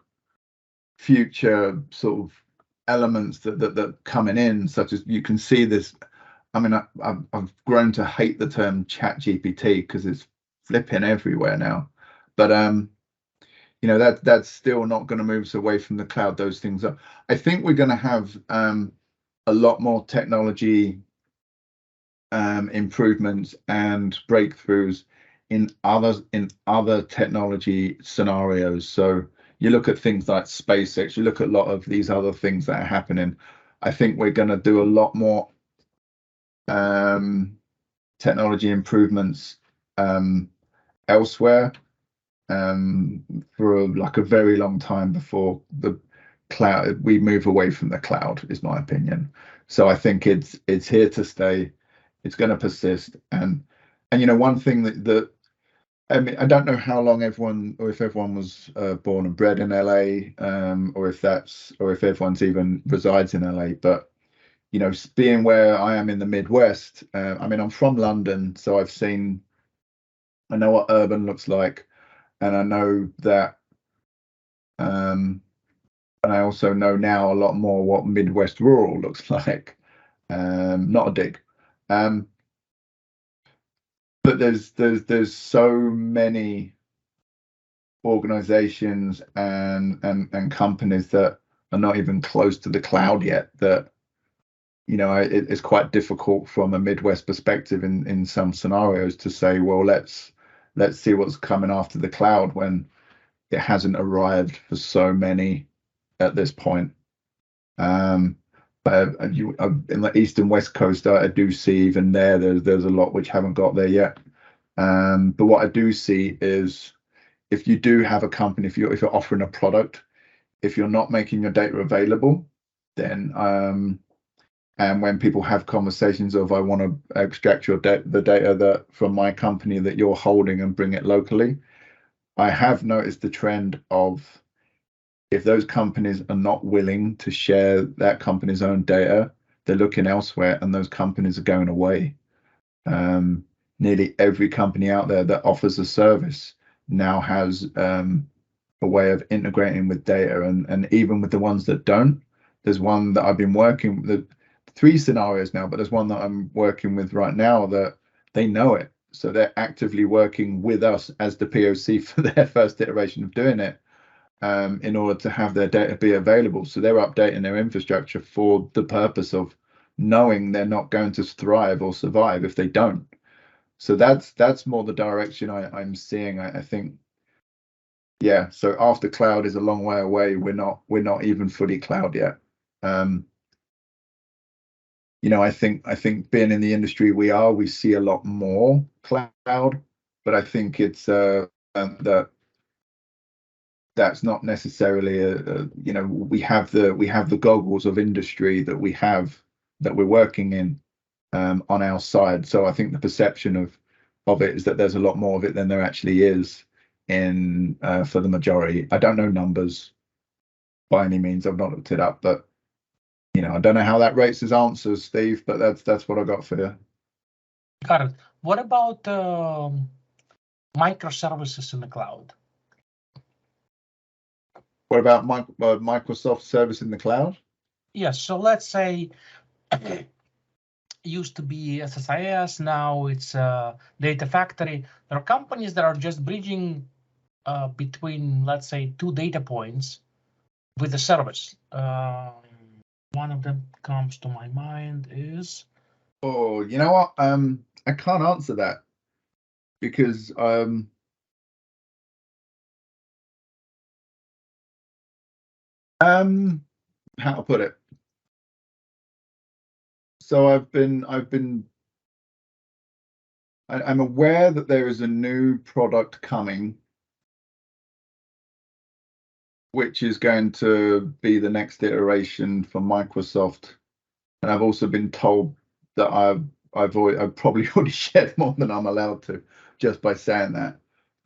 future sort of elements that coming in, such as you can see this. I mean, I've grown to hate the term chat GPT because it's flipping everywhere now. But you know, that's still not going to move us away from the cloud. Those things are. I think we're going to have a lot more technology improvements and breakthroughs in other technology scenarios. So you look at things like SpaceX, you look at a lot of these other things that are happening. I think we're going to do a lot more technology improvements elsewhere for like a very long time before the cloud, we move away from the cloud, is my opinion. So I think it's here to stay. It's going to persist. And you know, one thing that I mean, I don't know how long everyone, or if everyone was born and bred in LA, or if everyone's even resides in LA, but you know, being where I am in the Midwest, I mean, I'm from London, so I know what urban looks like, and I know that, and I also know now a lot more what Midwest rural looks like. Not a dig, but there's so many organizations and companies that are not even close to the cloud yet, that you know, it's quite difficult from a Midwest perspective in some scenarios to say, well, let's see what's coming after the cloud when it hasn't arrived for so many at this point. But in the East and West Coast, I do see even there's a lot which haven't got there yet. But what I do see is, if you do have a company, if you're offering a product, if you're not making your data available, then and when people have conversations of, I want to extract the data that from my company that you're holding and bring it locally, I have noticed the trend of, if those companies are not willing to share that company's own data, they're looking elsewhere, and those companies are going away. Nearly every company out there that offers a service now has a way of integrating with data, and even with the ones that don't, there's one that I've been working with, 3 scenarios now, but there's one that I'm working with right now that they know it, so they're actively working with us as the POC for their first iteration of doing it, in order to have their data be available. So they're updating their infrastructure for the purpose of knowing they're not going to thrive or survive if they don't. So that's more the direction I'm seeing. I think, yeah. So after cloud is a long way away. We're not even fully cloud yet. You know, I think being in the industry we see a lot more cloud, but I think it's that's not necessarily you know, we have the goggles of industry that we're working in on our side. So I think the perception of it is that there's a lot more of it than there actually is in for the majority. I don't know numbers by any means. I've not looked it up, but you know, I don't know how that rates as answers, Steve, but that's what I got for you. Got it. What about microservices in the cloud? What about Microsoft service in the cloud? Yes. So let's say it used to be SSIS, now it's Data Factory. There are companies that are just bridging between, let's say, 2 data points with the service. One of them comes to my mind is. Oh, you know what? I can't answer that because how to put it. So I'm aware that there is a new product coming, which is going to be the next iteration from Microsoft, and I've also been told that I've probably already shared more than I'm allowed to just by saying that,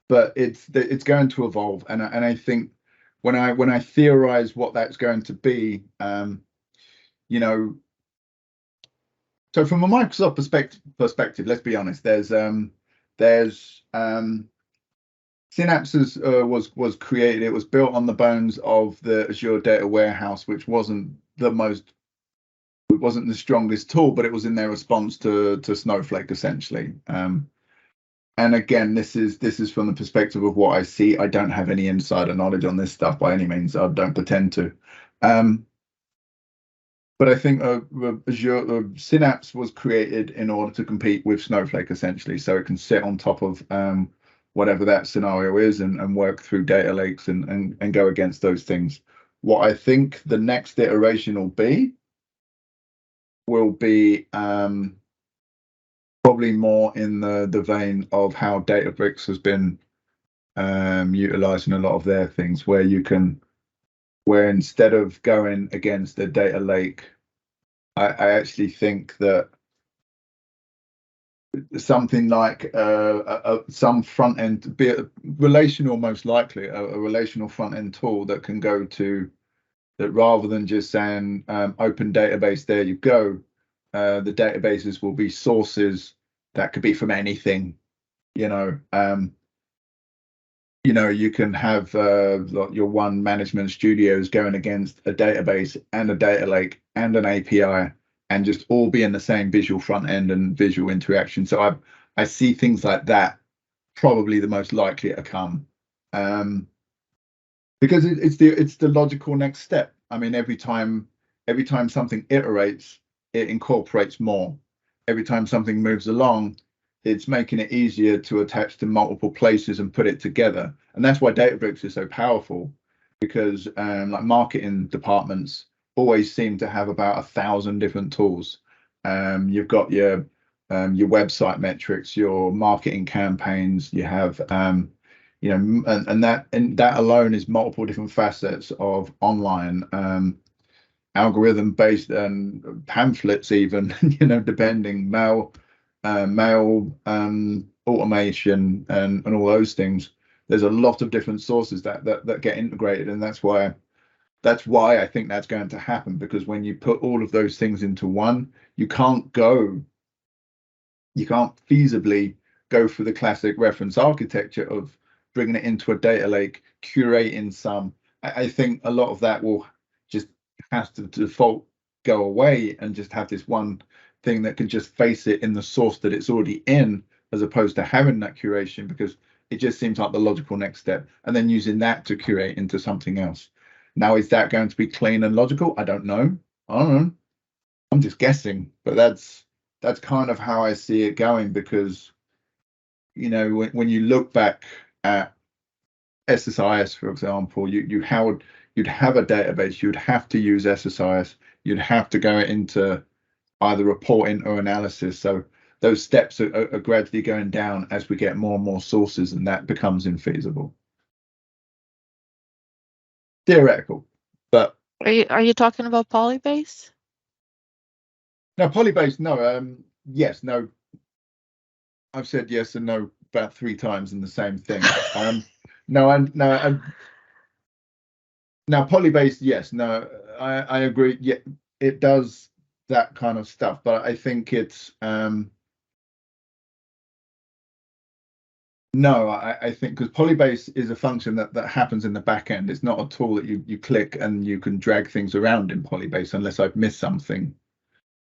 but it's going to evolve, and I think when I theorize what that's going to be, you know, so from a Microsoft perspective, let's be honest, there's Synapse was created. It was built on the bones of the Azure Data Warehouse, which wasn't the strongest tool, but it was in their response to Snowflake, essentially. And again, this is from the perspective of what I see. I don't have any insider knowledge on this stuff by any means. I don't pretend to. But I think Azure Synapse was created in order to compete with Snowflake, essentially, so it can sit on top of whatever that scenario is and work through data lakes and go against those things. What I think the next iteration will be probably more in the vein of how Databricks has been utilizing a lot of their things, where instead of going against a data lake, I actually think that something like some front end, be it relational, most likely a relational front end tool that can go to that, rather than just saying open database, there you go. The databases will be sources that could be from anything, you know. You can have your one management studios going against a database and a data lake and an API, and just all be in the same visual front end and visual interaction. So I see things like that probably the most likely to come, because it's the logical next step. I mean, every time something iterates, it incorporates more. Every time something moves along, it's making it easier to attach to multiple places and put it together. And that's why Databricks is so powerful, because like marketing departments always seem to have about 1,000 different tools. You've got your website metrics, your marketing campaigns, you have and that alone is multiple different facets of online algorithm based and pamphlets, even, depending, mail automation and all those things. There's a lot of different sources that get integrated, and that's why I think that's going to happen, because when you put all of those things into one, you can't feasibly go for the classic reference architecture of bringing it into a data lake, curating some. I think a lot of that will just have to default go away and just have this one thing that can just face it in the source that it's already in, as opposed to having that curation, because it just seems like the logical next step, and then using that to curate into something else. Now, is that going to be clean and logical? I don't know. I'm just guessing, but that's kind of how I see it going, because when you look back at SSIS, for example, you'd have a database, you'd have to use SSIS, you'd have to go into either reporting or analysis. So those steps are gradually going down as we get more and more sources, and that becomes infeasible. Theoretical, but Are you talking about Polybase? No, Polybase, no. Yes, no. I've said yes and no about 3 times in the same thing. Now Polybase, yes, no, I agree. Yeah, it does that kind of stuff, but I think it's no, I think because Polybase is a function that happens in the back end. It's not a tool that you click and you can drag things around in Polybase, unless I've missed something.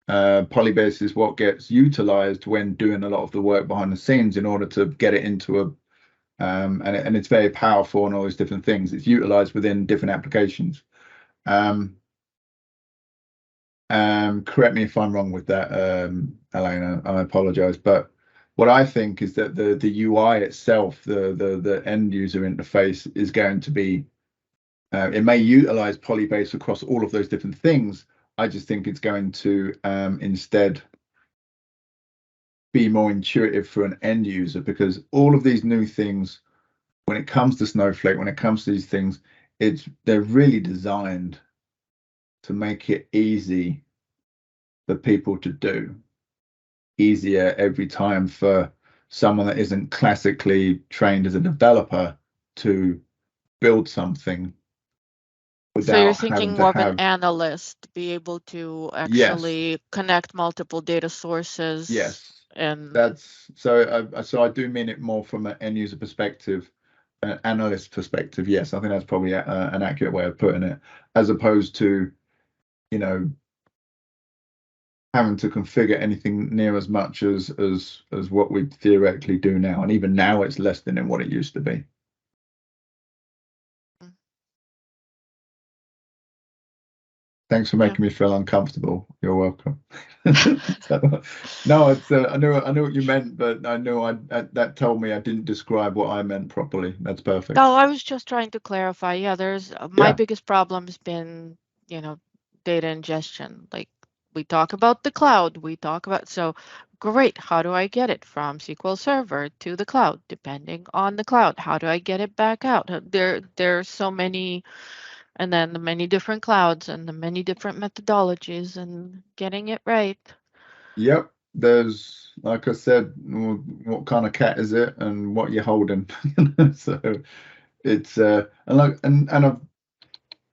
Polybase is what gets utilized when doing a lot of the work behind the scenes in order to get it into a and it's very powerful and all those different things. It's utilized within different applications. Correct me if I'm wrong with that, Elena, I apologize, but what I think is that the UI itself, the end user interface, is going to be it may utilize Polybase across all of those different things. I just think it's going to instead be more intuitive for an end user, because all of these new things, when it comes to Snowflake, when it comes to these things, they're really designed to make it easy for people to do. Easier every time for someone that isn't classically trained as a developer to build something So you're thinking more of an analyst, be able to actually connect multiple data sources. Yes, and that's so. So I do mean it more from an end user perspective, an analyst perspective. Yes, I think that's probably an accurate way of putting it, as opposed to, you know, having to configure anything near as much as what we theoretically do now. And even now, it's less than what it used to be. Thanks for making me feel uncomfortable. You're welcome. No, it's I knew what you meant, but I know that told me I didn't describe what I meant properly. That's perfect. No, I was just trying to clarify. Yeah, there's my biggest problem has been, data ingestion. Like we talk about the cloud, so great. How do I get it from SQL Server to the cloud? Depending on the cloud, how do I get it back out? There's so many. And then the many different clouds and the many different methodologies and getting it right. Yep. There's, like I said, what kind of cat is it and what you're holding. So it's and I've,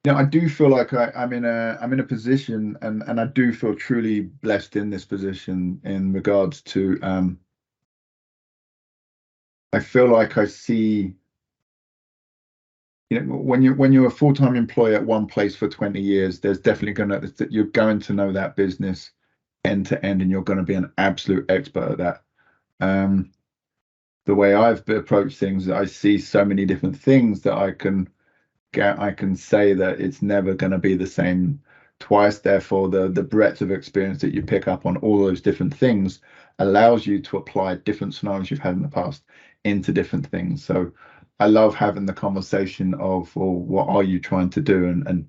I do feel like I'm in a position and I do feel truly blessed in this position in regards to I feel like I see, when you're a full-time employee at one place for 20 years, there's definitely you're going to know that business end to end, and you're going to be an absolute expert at that. The way I've approached things, I see so many different things that I can say that it's never going to be the same twice. Therefore, the breadth of experience that you pick up on all those different things allows you to apply different scenarios you've had in the past into different things. So I love having the conversation of, well, what are you trying to do? And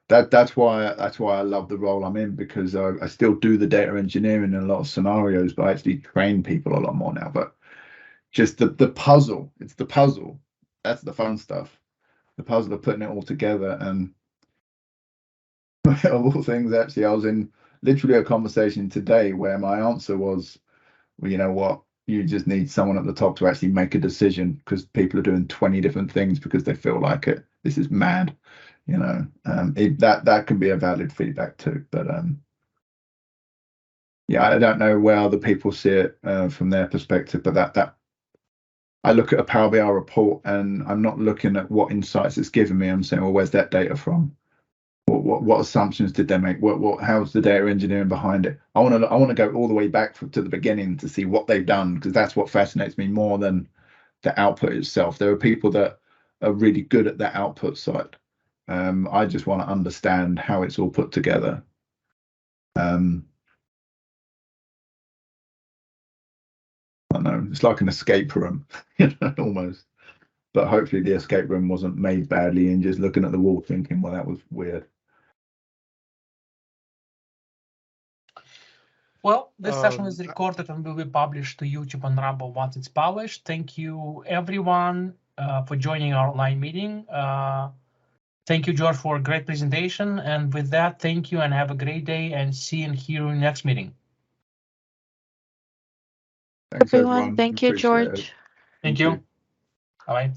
that's why I love the role I'm in, because I still do the data engineering in a lot of scenarios, but I actually train people a lot more now. But just the puzzle, it's the puzzle. That's the fun stuff. The puzzle of putting it all together. And of all things, actually, I was in literally a conversation today where my answer was, well, you know what? You just need someone at the top to actually make a decision, because people are doing 20 different things because they feel like it. This is mad, that can be a valid feedback too. But yeah, I don't know where other people see it from their perspective, but that I look at a Power BI report and I'm not looking at what insights it's giving me. I'm saying, well, where's that data from? What assumptions did they make? How's the data engineering behind it? I want to go all the way back to the beginning to see what they've done, because that's what fascinates me more than the output itself. There are people that are really good at the output side. I just want to understand how it's all put together. I don't know, it's like an escape room, almost. But hopefully the escape room wasn't made badly and just looking at the wall thinking, well, that was weird. Well, this session is recorded and will be published to YouTube and Rumble once it's published. Thank you, everyone, for joining our online meeting. Thank you, George, for a great presentation. And with that, thank you and have a great day, and see and hear you in the next meeting. Thanks, everyone. Thank you, George. Thank you. Bye-bye.